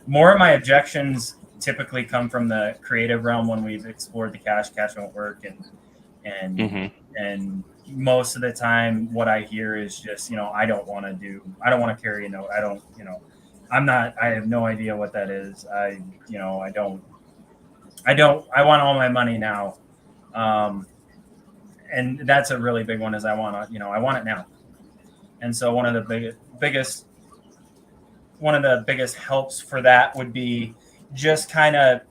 S4: More of my objections typically come from the creative realm when we've explored the cash won't work, and most of the time what I hear is just, you know, I don't want to carry a note. I have no idea what that is. I want all my money now. And that's a really big one, is I want it now. And so one of the biggest helps for that would be just kind of,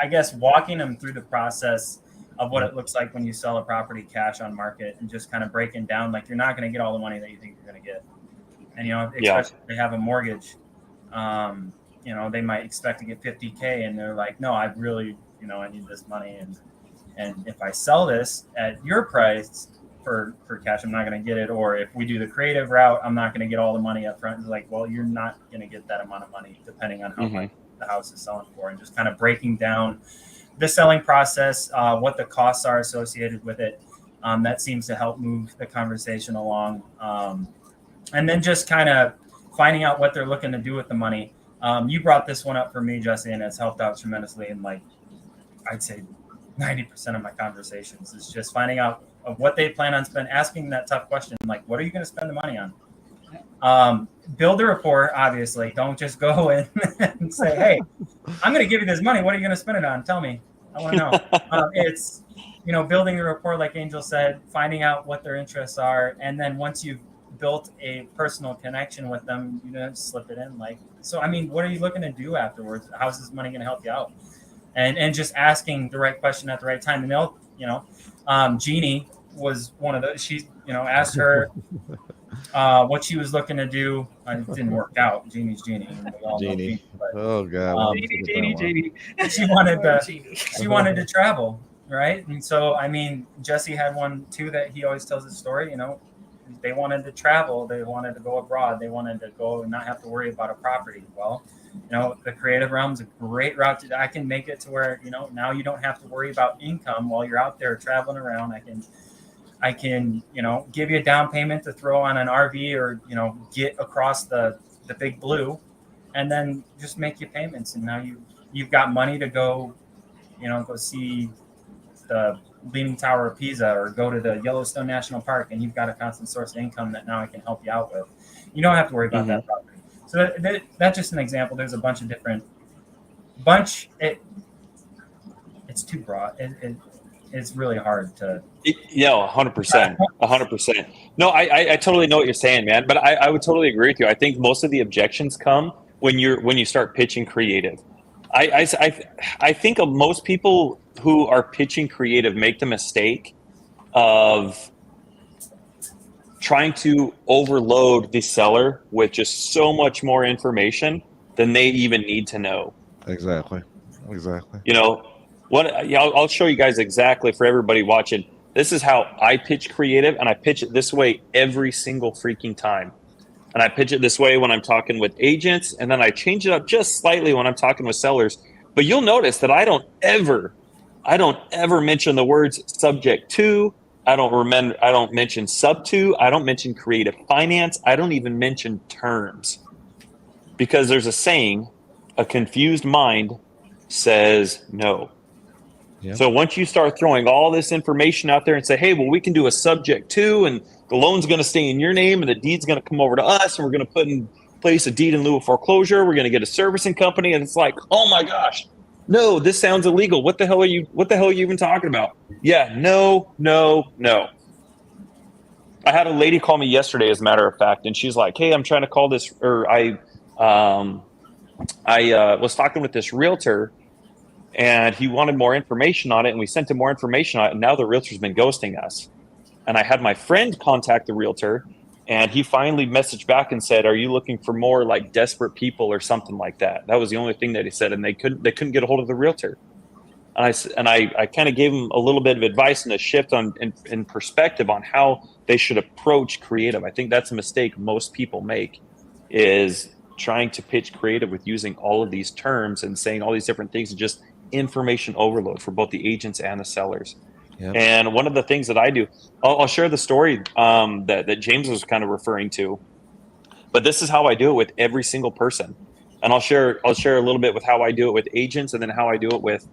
S4: I guess, walking them through the process of what it looks like when you sell a property cash on market, and just kind of breaking down, like, you're not going to get all the money that you think you're going to get. And, you know, especially if they have a mortgage, you know, they might expect to get $50K, and they're like, no, I really, you know, I need this money. And if I sell this at your price for cash, I'm not going to get it. Or if we do the creative route, I'm not going to get all the money up front. It's like, well, you're not going to get that amount of money depending on how much the house is selling for. And just kind of breaking down the selling process, what the costs are associated with it. That seems to help move the conversation along. And then just kind of finding out what they're looking to do with the money. You brought this one up for me, Jesse, and it's helped out tremendously. And like, I'd say 90% of my conversations is just finding out of what they plan on spending, asking that tough question, like, what are you going to spend the money on? Build a rapport, obviously. Don't just go in and say, hey, I'm going to give you this money. What are you going to spend it on? Tell me. I want to know. It's, you know, building the rapport, like Angel said, finding out what their interests are. And then once you've built a personal connection with them, you don't slip it in. Like, so, I mean, what are you looking to do afterwards? How's this money going to help you out? And just asking the right question at the right time. And they'll, you know, Jeannie was one of those. She, you know, asked her what she was looking to do. It didn't work out. Jeannie's Jeannie.
S3: Jeannie. Oh God.
S5: Jeannie.
S4: She wanted to travel, right? And so, I mean, Jesse had one too that he always tells his story. You know, they wanted to travel. They wanted to go abroad. They wanted to go and not have to worry about a property. Well, you know, the creative realm's a great route I can make it to where, you know, now you don't have to worry about income while you're out there traveling around. I can, you know, give you a down payment to throw on an RV, or, you know, get across the big blue, and then just make your payments. And now you've got money to go go see the Leaning Tower of Pisa or go to the Yellowstone National Park, and you've got a constant source of income that now I can help you out with. You don't have to worry about that property. So that's just an example. There's a bunch of different it's too broad. It's really hard to.
S2: 100%. 100%. No, I totally know what you're saying, man. But I would totally agree with you. I think most of the objections come when you start pitching creative. I think of most people who are pitching creative make the mistake of trying to overload the seller with just so much more information than they even need to know.
S3: Exactly.
S2: I'll show you guys exactly for everybody watching. This is how I pitch creative, and I pitch it this way every single freaking time. And I pitch it this way when I'm talking with agents, and then I change it up just slightly when I'm talking with sellers. But you'll notice that I don't ever mention the words subject to. I don't mention sub to. I don't mention creative finance. I don't even mention terms, because there's a saying, a confused mind says no. Yep. So once you start throwing all this information out there and say, hey, well, we can do a subject to, and the loan's going to stay in your name, and the deed's going to come over to us, and we're going to put in place a deed in lieu of foreclosure. We're going to get a servicing company, and it's like, oh my gosh, no, this sounds illegal. What the hell are you even talking about? Yeah, no. I had a lady call me yesterday, as a matter of fact, and she's like, hey, I'm trying to call this, or I was talking with this realtor, and he wanted more information on it, and we sent him more information on it, and now the realtor's been ghosting us. And I had my friend contact the realtor, and he finally messaged back and said, are you looking for more like desperate people or something like that? That was the only thing that he said, and they couldn't get a hold of the realtor. And I kind of gave him a little bit of advice and a shift in perspective on how they should approach creative. I think that's a mistake most people make, is trying to pitch creative with using all of these terms and saying all these different things, and just information overload for both the agents and the sellers. Yep. And one of the things that I do, I'll share the story that James was kind of referring to, but this is how I do it with every single person. And I'll share a little bit with how I do it with agents, and then how I do it with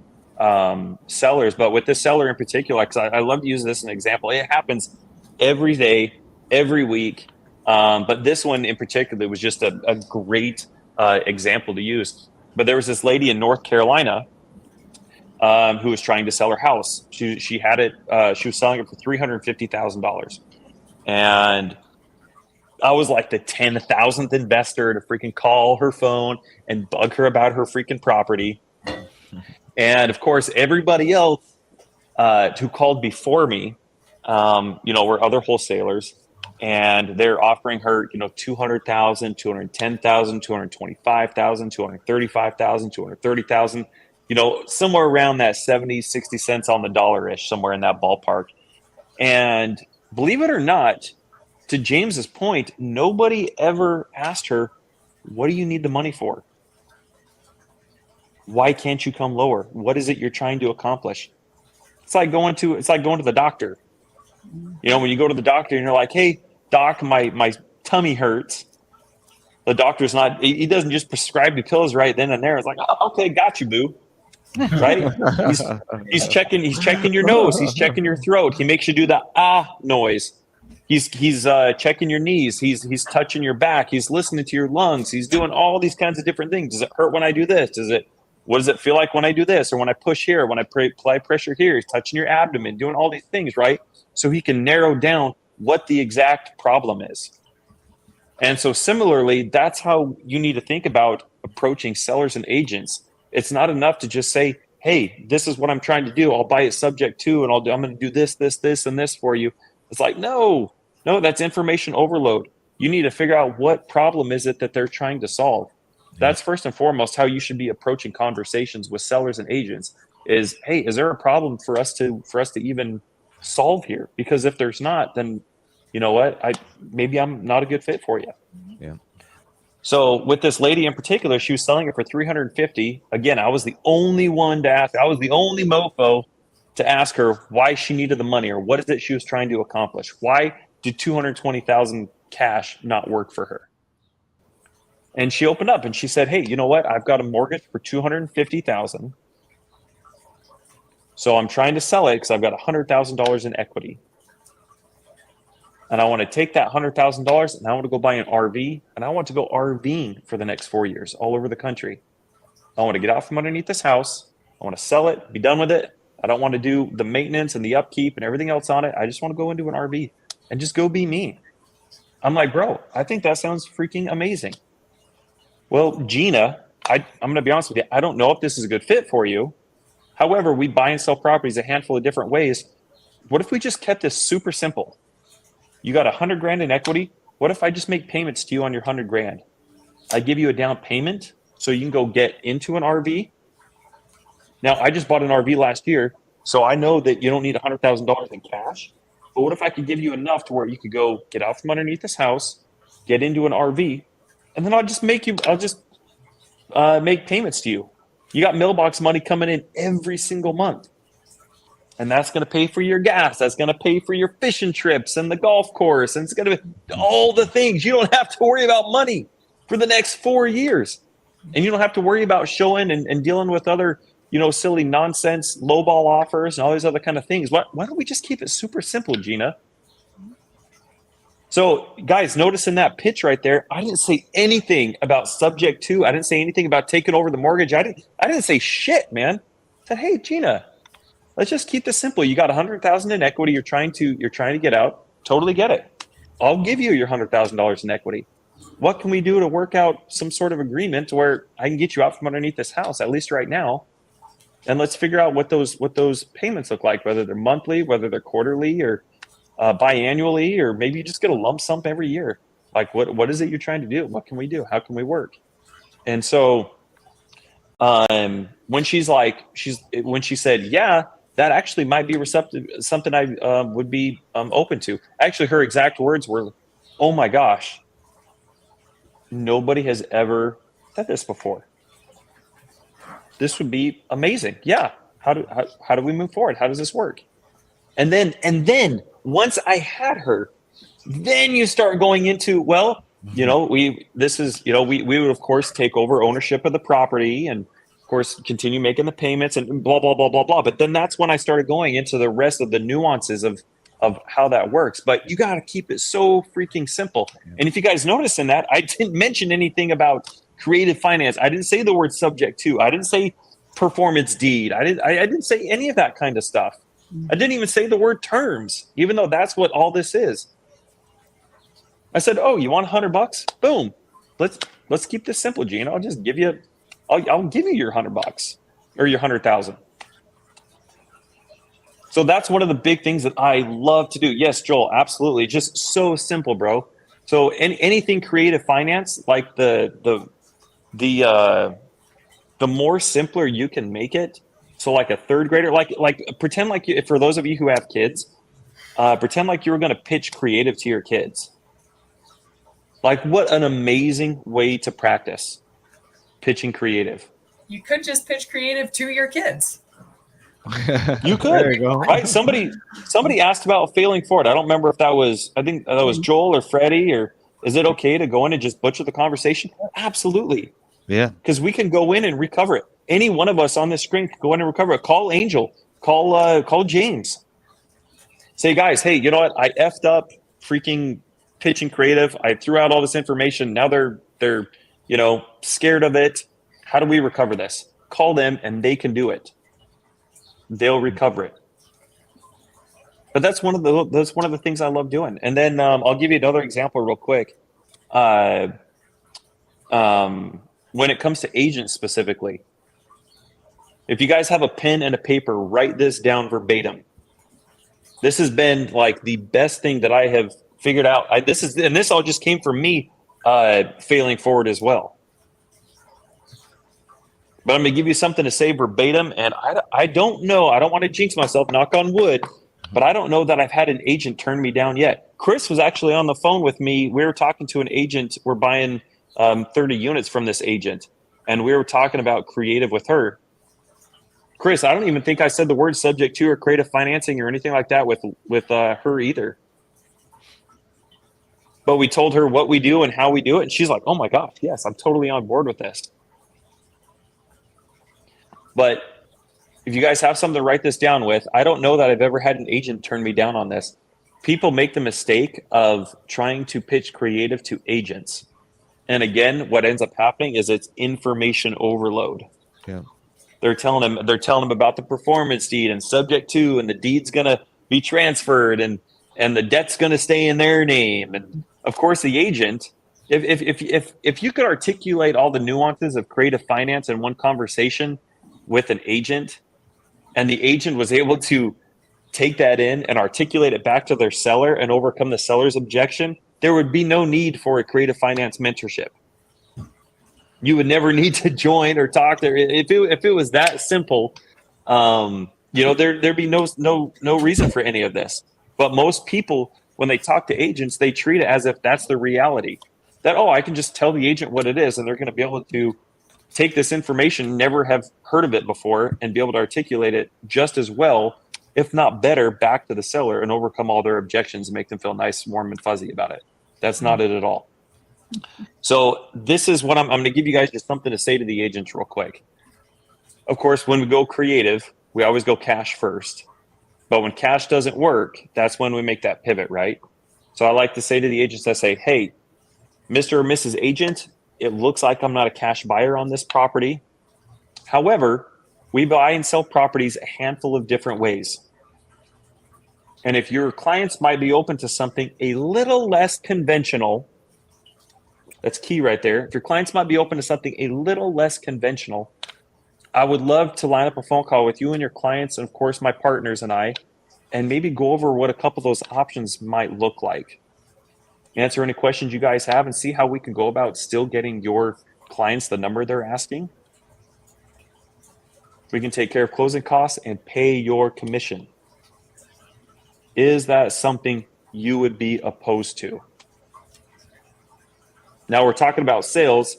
S2: sellers. But with this seller in particular, because I love to use this as an example. It happens every day, every week. But this one in particular was just a great example to use. But there was this lady in North Carolina who was trying to sell her house. She had it. She was selling it for $350,000, and I was like the 10,000th investor to freaking call her phone and bug her about her freaking property. And of course, everybody else who called before me, were other wholesalers, and they're offering her, $200,000, $210,000, $225,000, $235,000, $230,000. Somewhere around that 70, 60 cents on the dollar-ish, somewhere in that ballpark. And believe it or not, to James's point, nobody ever asked her, what do you need the money for? Why can't you come lower? What is it you're trying to accomplish? It's like going to the doctor. When you go to the doctor and you're like, hey, doc, my tummy hurts. The doctor's he doesn't just prescribe you pills right then and there. It's like, oh, okay, got you, boo. Right? He's checking your nose. He's checking your throat. He makes you do the noise. He's checking your knees. He's touching your back. He's listening to your lungs. He's doing all these kinds of different things. Does it hurt when I do this? What does it feel like when I do this? Or when I push here, when I apply pressure here? He's touching your abdomen, doing all these things, right? So he can narrow down what the exact problem is. And so similarly, that's how you need to think about approaching sellers and agents. It's not enough to just say, hey, this is what I'm trying to do. I'll buy it subject to, and I'm going to do this, and this for you. It's like, no, that's information overload. You need to figure out what problem is it that they're trying to solve. That's first and foremost how you should be approaching conversations with sellers and agents is, hey, is there a problem for us to even solve here? Because if there's not, then you know what? Maybe I'm not a good fit for you.
S3: Yeah.
S2: So with this lady in particular, she was selling it for $350,000. Again, I was the only one to ask. I was the only mofo to ask her why she needed the money, or what is it she was trying to accomplish. Why did $220,000 cash not work for her? And she opened up and she said, hey, you know what? I've got a mortgage for $250,000. So I'm trying to sell it because I've got $100,000 in equity. And I want to take that $100,000 and I want to go buy an RV, and I want to go RVing for the next 4 years all over the country. I want to get out from underneath this house. I want to sell it, be done with it. I don't want to do the maintenance and the upkeep and everything else on it. I just want to go into an RV and just go be me. I'm like, bro, I think that sounds freaking amazing. Well, Gina, I'm going to be honest with you. I don't know if this is a good fit for you. However, we buy and sell properties a handful of different ways. What if we just kept this super simple? You got $100,000 in equity. What if I just make payments to you on your $100,000? I give you a down payment so you can go get into an RV. Now, I just bought an RV last year, so I know that you don't need $100,000 in cash. But what if I could give you enough to where you could go get out from underneath this house, get into an RV, and then I'll just make payments to you. You got mailbox money coming in every single month. And that's going to pay for your gas. That's going to pay for your fishing trips and the golf course. And it's going to be all the things. You don't have to worry about money for the next 4 years. And you don't have to worry about showing and dealing with other, silly nonsense, lowball offers and all these other kind of things. Why don't we just keep it super simple, Gina? So guys, notice in that pitch right there, I didn't say anything about subject to. I didn't say anything about taking over the mortgage. I didn't say shit, man. I said, hey, Gina, let's just keep this simple. You got $100,000 in equity. You're trying to get out. Totally get it. I'll give you your $100,000 in equity. What can we do to work out some sort of agreement where I can get you out from underneath this house, at least right now? And let's figure out what those payments look like, whether they're monthly, whether they're quarterly or biannually, or maybe you just get a lump sum every year. Like what is it you're trying to do? What can we do? How can we work? And so when she said, yeah, that actually might be something I would be open to. Actually, her exact words were, oh my gosh, nobody has ever said this before. This would be amazing. Yeah. How do we move forward? How does this work? And then once I had her, then you start going into, well, we would of course take over ownership of the property and of course continue making the payments and blah, blah, blah, blah, blah. But then that's when I started going into the rest of the nuances of how that works. But you got to keep it so freaking simple. And if you guys notice in that, I didn't mention anything about creative finance. I didn't say the word subject to. I didn't say performance deed. I didn't say any of that kind of stuff. I didn't even say the word terms, even though that's what all this is. I said, oh, you want $100? Boom. Let's keep this simple, Gene. I'll just give you, I'll give you your $100 or your 100,000. So that's one of the big things that I love to do. Yes, Joel, absolutely. Just so simple, bro. So anything creative finance, like the more simpler you can make it. So like a third grader, like pretend like for those of you who have kids, pretend like you were going to pitch creative to your kids. Like what an amazing way to practice pitching creative.
S6: You could just pitch creative to your kids.
S2: You could,
S3: there you go.
S2: Right? Somebody asked about failing forward. I don't remember if that was, I think that was Joel or Freddie, or is it okay to go in and just butcher the conversation? Absolutely.
S3: Yeah.
S2: Because we can go in and recover it. Any one of us on this screen can go in and recover it. Call Angel, call James. Say, guys, hey, you know what? I effed up freaking pitching creative. I threw out all this information. Now they're scared of it. How do we recover this? Call them and they can do it. They'll recover it. But that's one of the things I love doing. And then I'll give you another example real quick. When it comes to agents specifically, if you guys have a pen and a paper, write this down verbatim. This has been like the best thing that I have figured out. This all just came from me failing forward as well. But I'm going to give you something to say verbatim. And I don't know. I don't want to jinx myself, knock on wood. But I don't know that I've had an agent turn me down yet. Chris was actually on the phone with me. We were talking to an agent. We're buying 30 units from this agent. And we were talking about creative with her. Chris, I don't even think I said the word subject to or creative financing or anything like that with her either. But we told her what we do and how we do it. And she's like, oh my gosh, yes, I'm totally on board with this. But if you guys have something to write this down with, I don't know that I've ever had an agent turn me down on this. People make the mistake of trying to pitch creative to agents. And again, what ends up happening is it's information overload.
S3: Yeah.
S2: They're telling them about the performance deed and subject to, and the deed's gonna be transferred, and the debt's gonna stay in their name. And of course, the agent, if you could articulate all the nuances of creative finance in one conversation with an agent, and the agent was able to take that in and articulate it back to their seller and overcome the seller's objection, there would be no need for a creative finance mentorship. You would never need to join or talk there. If it was that simple, there'd be no reason for any of this. But most people, when they talk to agents, they treat it as if that's the reality. That, I can just tell the agent what it is, and they're going to be able to take this information, never have heard of it before, and be able to articulate it just as well, if not better, back to the seller and overcome all their objections and make them feel nice, warm, and fuzzy about it. That's not it at all. So this is what I'm going to give you guys just something to say to the agents real quick. Of course, when we go creative, we always go cash first. But when cash doesn't work, that's when we make that pivot, right? So I like to say to the agents, I say, hey, Mr. or Mrs. Agent, it looks like I'm not a cash buyer on this property. However, we buy and sell properties a handful of different ways. And if your clients might be open to something a little less conventional, that's key right there. If your clients might be open to something a little less conventional, I would love to line up a phone call with you and your clients, and of course my partners and I, and maybe go over what a couple of those options might look like. Answer any questions you guys have and see how we can go about still getting your clients the number they're asking. We can take care of closing costs and pay your commission. Is that something you would be opposed to? Now we're talking about sales.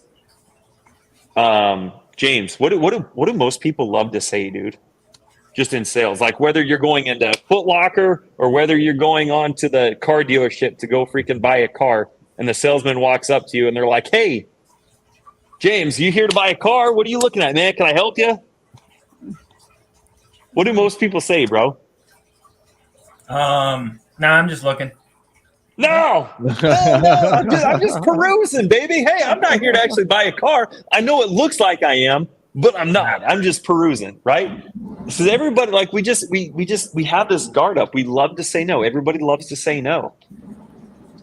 S2: James, what do most people love to say, dude? Just in sales, like whether you're going into Foot Locker or whether you're going on to the car dealership to go freaking buy a car, and the salesman walks up to you and they're like, "Hey, James, you here to buy a car? What are you looking at, man? Can I help you?" What do most people say, bro?
S4: No, I'm just looking.
S2: No, I'm just perusing, baby. Hey, I'm not here to actually buy a car. I know it looks like I am, but I'm not. I'm just perusing, right? So everybody, like, we have this guard up. We love to say no. Everybody loves to say no.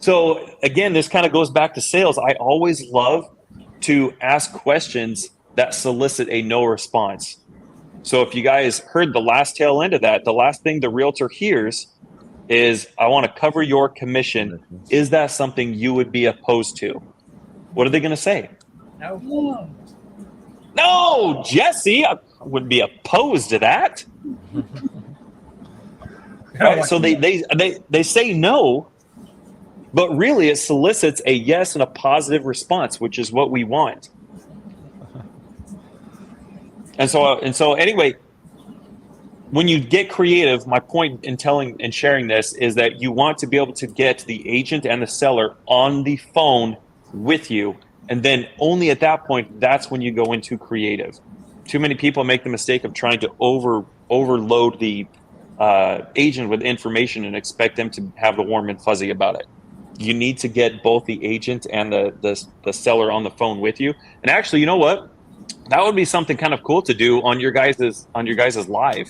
S2: So again, this kind of goes back to sales. I always love to ask questions that solicit a no response. So if you guys heard the last tail end of that, the last thing the realtor hears is, I want to cover your commission. Is that something you would be opposed to? What are they going to say?
S5: No.
S2: No, Jesse, I would be opposed to that. Right? So they say no, but really it solicits a yes and a positive response, which is what we want. And so anyway, when you get creative, my point in telling and sharing this is that you want to be able to get the agent and the seller on the phone with you. And then only at that point, that's when you go into creative. Too many people make the mistake of trying to overload the agent with information and expect them to have the warm and fuzzy about it. You need to get both the agent and the seller on the phone with you. And actually, you know what? That would be something kind of cool to do on your guys' live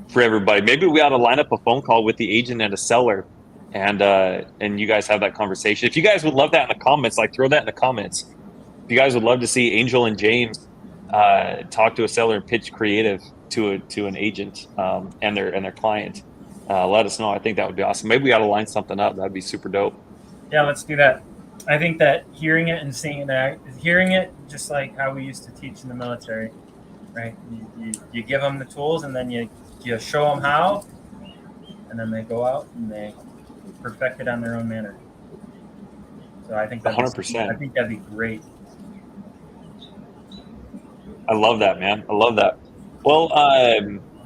S2: for everybody. Maybe we ought to line up a phone call with the agent and a seller, and you guys have that conversation. If you guys would love that in the comments, like, throw that in the comments. If you guys would love to see Angel and James talk to a seller and pitch creative to an agent and their client, let us know. I think that would be awesome. Maybe we ought to line something up. That'd be super dope.
S4: Yeah, let's do that. I think that hearing it and seeing it, hearing it just like how we used to teach in the military, right? You give them the tools, and then you show them how, and then they go out and they perfect it on their own manner. So I think
S2: 100%.
S4: I think that'd be great.
S2: I love that, man. I love that. Well,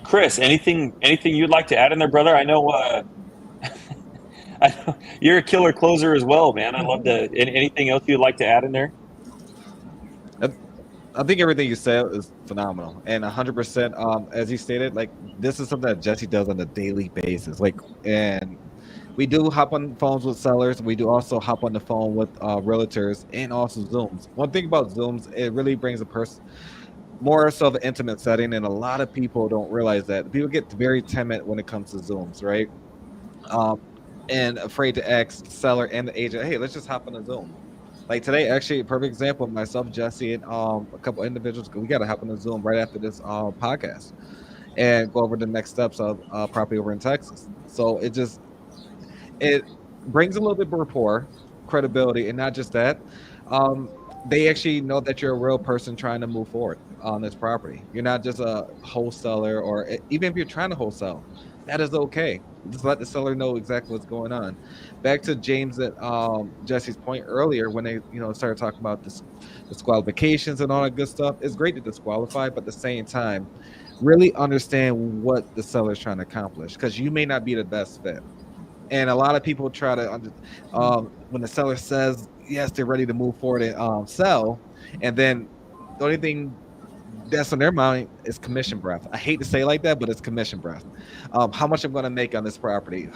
S2: Chris, anything you'd like to add in there, brother? I know, I know you're a killer closer as well, man. I love anything else you'd like to add in there?
S3: I think everything you said is phenomenal, and 100%. As you stated, like this is something that Jesse does on a daily basis. Like, and we do hop on phones with sellers. We do also hop on the phone with realtors and also Zooms. One thing about Zooms, it really brings a person more so of an intimate setting, and a lot of people don't realize that. People get very timid when it comes to Zooms, right? And afraid to ask the seller and the agent, hey, let's just hop on a Zoom. Like today, actually, a perfect example, myself, Jesse, and a couple individuals, we got to hop on a Zoom right after this podcast and go over the next steps of property over in Texas. So it brings a little bit of rapport, credibility, and not just that. They actually know that you're a real person trying to move forward on this property. You're not just a wholesaler, or even if you're trying to wholesale, that is okay. Just let the seller know exactly what's going on. Back to James at Jesse's point earlier, when they started talking about disqualifications and all that good stuff. It's great to disqualify, but at the same time, really understand what the seller is trying to accomplish, because you may not be the best fit. And a lot of people try to, when the seller says yes, they're ready to move forward and sell, and then the only thing that's on their mind is commission breath. I hate to say it like that, but it's commission breath. How much I'm going to make on this property?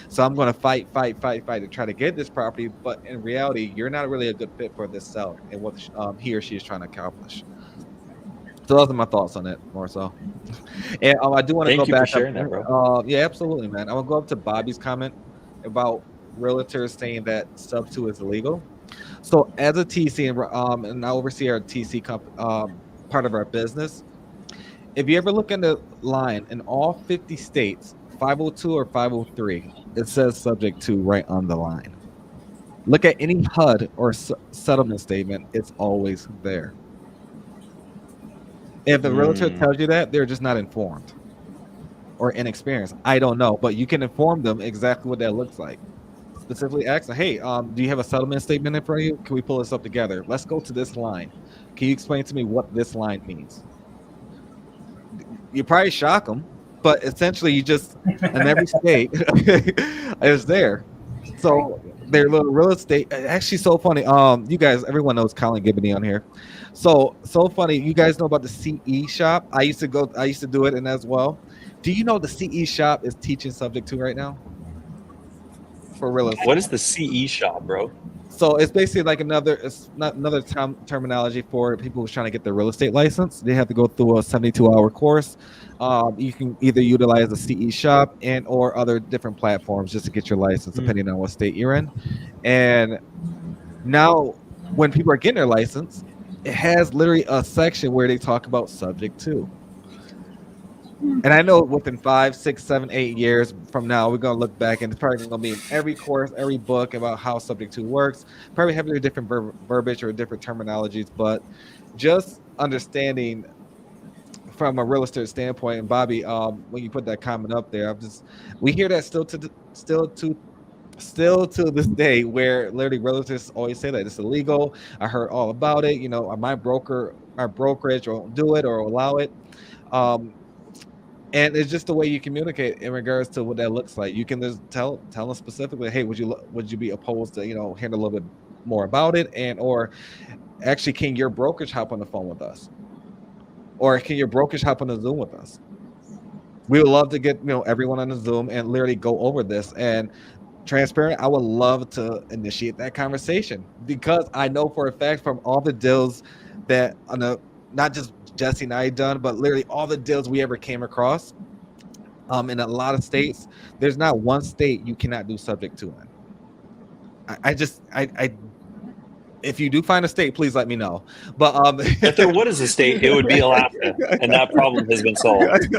S3: So I'm going to fight to try to get this property, but in reality, you're not really a good fit for this seller and what he or she is trying to accomplish. So those are my thoughts on it, more so. And I do want to go back.
S2: Thank you for sharing that, bro.
S3: Yeah, absolutely, man. I want to go up to Bobby's comment about realtors saying that sub 2 is illegal. So as a TC, and I oversee our TC part of our business, if you ever look in the line in all 50 states, 502 or 503, it says subject to right on the line. Look at any HUD or settlement statement, it's always there. If the realtor tells you that, they're just not informed or inexperienced. I don't know, but you can inform them exactly what that looks like. Specifically ask them, hey, do you have a settlement statement in front of you? Can we pull this up together? Let's go to this line. Can you explain to me what this line means? You probably shock them, but essentially you just, in every state, is there. So their little real estate, actually so funny. You guys, everyone knows Colin Gibney on here. So funny. You guys know about the CE shop? I used to do it, and as well. Do you know the CE shop is teaching subject to right now? For real estate.
S2: What is the CE shop, bro?
S3: So it's basically like another terminology for people who's trying to get their real estate license. They have to go through a 72-hour course. You can either utilize the CE shop and or other different platforms just to get your license, depending on what state you're in. And now when people are getting their license, it has literally a section where they talk about subject to. And I know within 5, 6, 7, 8 years from now, we're going to look back and it's probably going to be in every course, every book about how subject to works, probably having a different verbiage or different terminologies, but just understanding from a real estate standpoint. And Bobby, when you put that comment up there, we hear that still to this day, where literally realtors always say that it's illegal. I heard all about it. My brokerage won't do it or allow it. And it's just the way you communicate in regards to what that looks like. You can just tell them specifically, hey, would you be opposed to hearing a little bit more about it, and or actually, can your brokerage hop on the phone with us, or can your brokerage hop on the Zoom with us? We would love to get everyone on the Zoom and literally go over this. And transparent, I would love to initiate that conversation, because I know for a fact from all the deals that not just Jesse and I done, but literally all the deals we ever came across, in a lot of states, there's not one state you cannot do subject to in. If you do find a state, please let me know. But
S2: if there was a state, it would be Alaska, and that problem has been solved.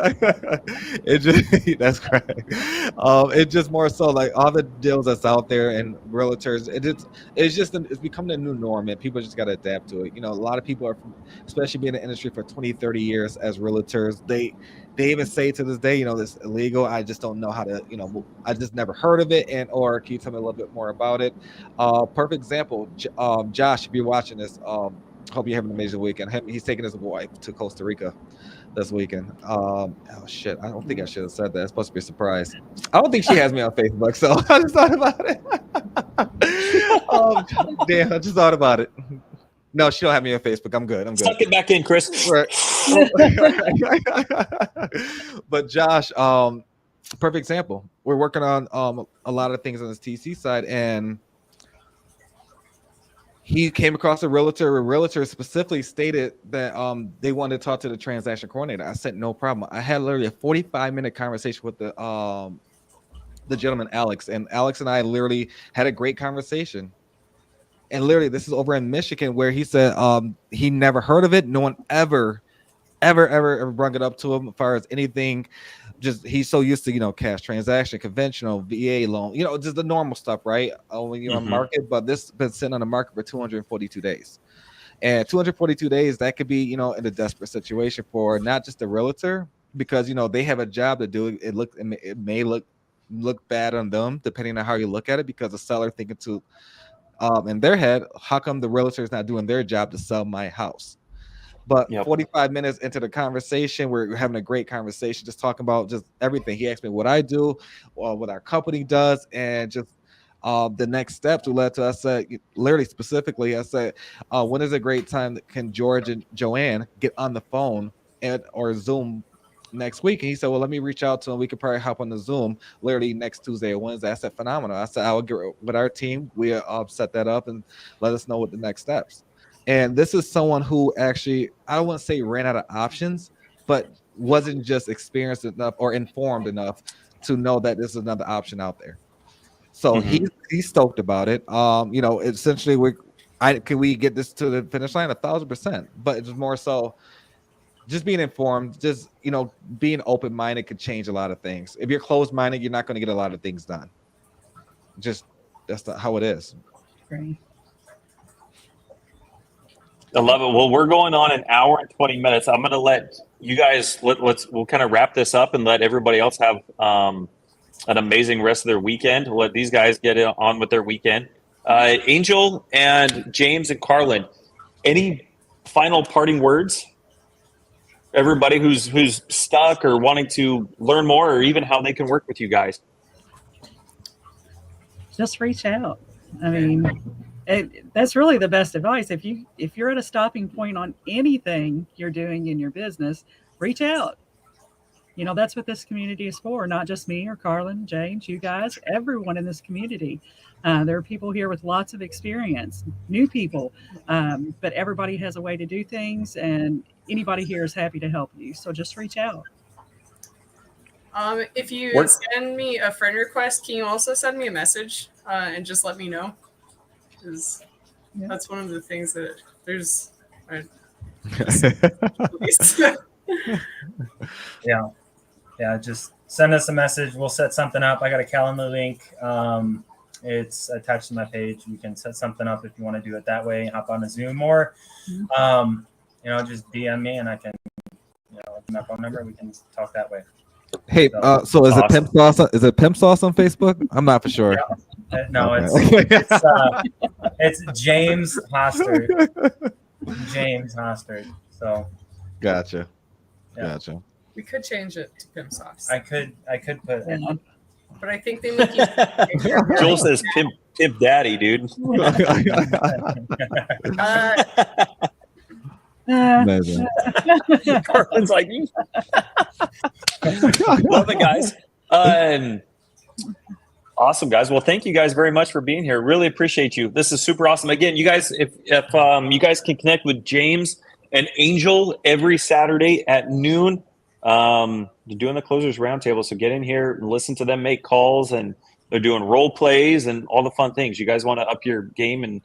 S3: That's correct. It's just more so like all the deals that's out there and realtors. It's becoming a new norm, and people just got to adapt to it. A lot of people are, especially being in the industry for 20, 30 years as realtors, they even say to this day, this is illegal. I just don't know how to, I just never heard of it. And or can you tell me a little bit more about it? Perfect example, Josh, if you're watching this, hope you're having an amazing weekend. He's taking his wife to Costa Rica this weekend. Oh shit, I don't think I should have said that. It's supposed to be a surprise. I don't think she has me on Facebook, so I just thought about it. Damn, I just thought about it. No, she don't have me on Facebook. I'm good.
S2: Suck it back in, Chris.
S3: Right. But Josh, perfect example. We're working on a lot of things on this TC side, and he came across a realtor. A realtor specifically stated that they wanted to talk to the transaction coordinator. I said no problem. I had literally a 45-minute conversation with the gentleman Alex, and Alex and I literally had a great conversation. And literally, this is over in Michigan, where he said he never heard of it. No one ever brought it up to him as far as anything. Just he's so used to cash transaction, conventional VA loan, just the normal stuff, right? When you're on market, but this has been sitting on the market for 242 days, and 242 days that could be in a desperate situation for not just the realtor, because they have a job to do. It may look bad on them depending on how you look at it, because the seller thinking to in their head, how come the realtor is not doing their job to sell my house? But 45 minutes into the conversation, we're having a great conversation, just talking about just everything. He asked me what I do, what our company does, and just the next steps led to us. Literally specifically, I said, when is a great time that can George and Joanne get on the phone or Zoom next week? And he said, well, let me reach out to him. We could probably hop on the Zoom literally next Tuesday or Wednesday. I said, phenomenal. I said, I will get with our team. We set that up and let us know what the next steps. And this is someone who actually, I don't want to say ran out of options, but wasn't just experienced enough or informed enough to know that this is another option out there. So he's stoked about it. Essentially, can we get this to the finish line? 1,000%. But it's more so just being informed, just being open-minded could change a lot of things. If you're closed-minded, you're not going to get a lot of things done. Just that's how it is.
S5: Great.
S2: I love it. Well, we're going on an hour and 20 minutes. I'm going to let you guys, we'll kind of wrap this up and let everybody else have an amazing rest of their weekend. We'll let these guys get on with their weekend. Angel and James and Carlin, any final parting words? Everybody who's stuck or wanting to learn more, or even how they can work with you guys.
S5: Just reach out. I mean, that's really the best advice. If you're at a stopping point on anything you're doing in your business, reach out. That's what this community is for. Not just me or Carlin, James, you guys, everyone in this community. There are people here with lots of experience, new people, but everybody has a way to do things, and anybody here is happy to help you. So just reach out.
S6: If you send me a friend request, can you also send me a message and just let me know? Because that's one of the things that there's.
S4: Yeah. Just send us a message. We'll set something up. I got a calendar link. It's attached to my page. We can set something up if you want to do it that way. Hop on a Zoom, or just DM me and I can, my phone number. We can talk that way.
S3: Hey, so is it Pimp Sauce? Is it Pimp Sauce on Facebook? I'm not for sure.
S4: Yeah. No, it's James Hostard. James Hostard. So.
S3: Gotcha.
S4: Yeah.
S3: Gotcha.
S6: We could change it to Pimp Sauce.
S4: I could put it.
S6: But I think they make you.
S2: Joel says Pimp Daddy, dude.
S3: Amazing.
S2: Carlin's like, love it, guys. Awesome, guys. Well, thank you guys very much for being here. Really appreciate you. This is super awesome. Again, you guys, if you guys can connect with James and Angel every Saturday at noon. You're doing the Closers Roundtable, so get in here and listen to them make calls, and they're doing role plays and all the fun things. You guys want to up your game and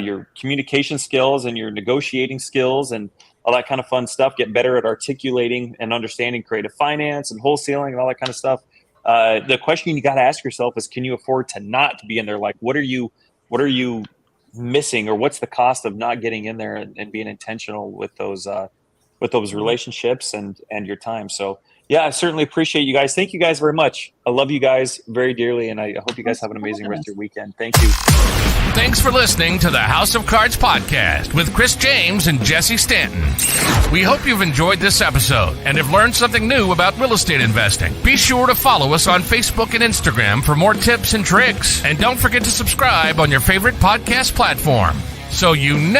S2: your communication skills and your negotiating skills and all that kind of fun stuff. Get better at articulating and understanding creative finance and wholesaling and all that kind of stuff. The question you got to ask yourself is, can you afford to not be in there? Like, what are you missing, or what's the cost of not getting in there and being intentional with those relationships and your time? So yeah, I certainly appreciate you guys. Thank you guys very much. I love you guys very dearly, and I hope you guys have an amazing rest of your weekend. Thank you.
S1: Thanks for listening to the House of Cards podcast with Chris James and Jesse Stanton. We hope you've enjoyed this episode and have learned something new about real estate investing. Be sure to follow us on Facebook and Instagram for more tips and tricks. And don't forget to subscribe on your favorite podcast platform so you never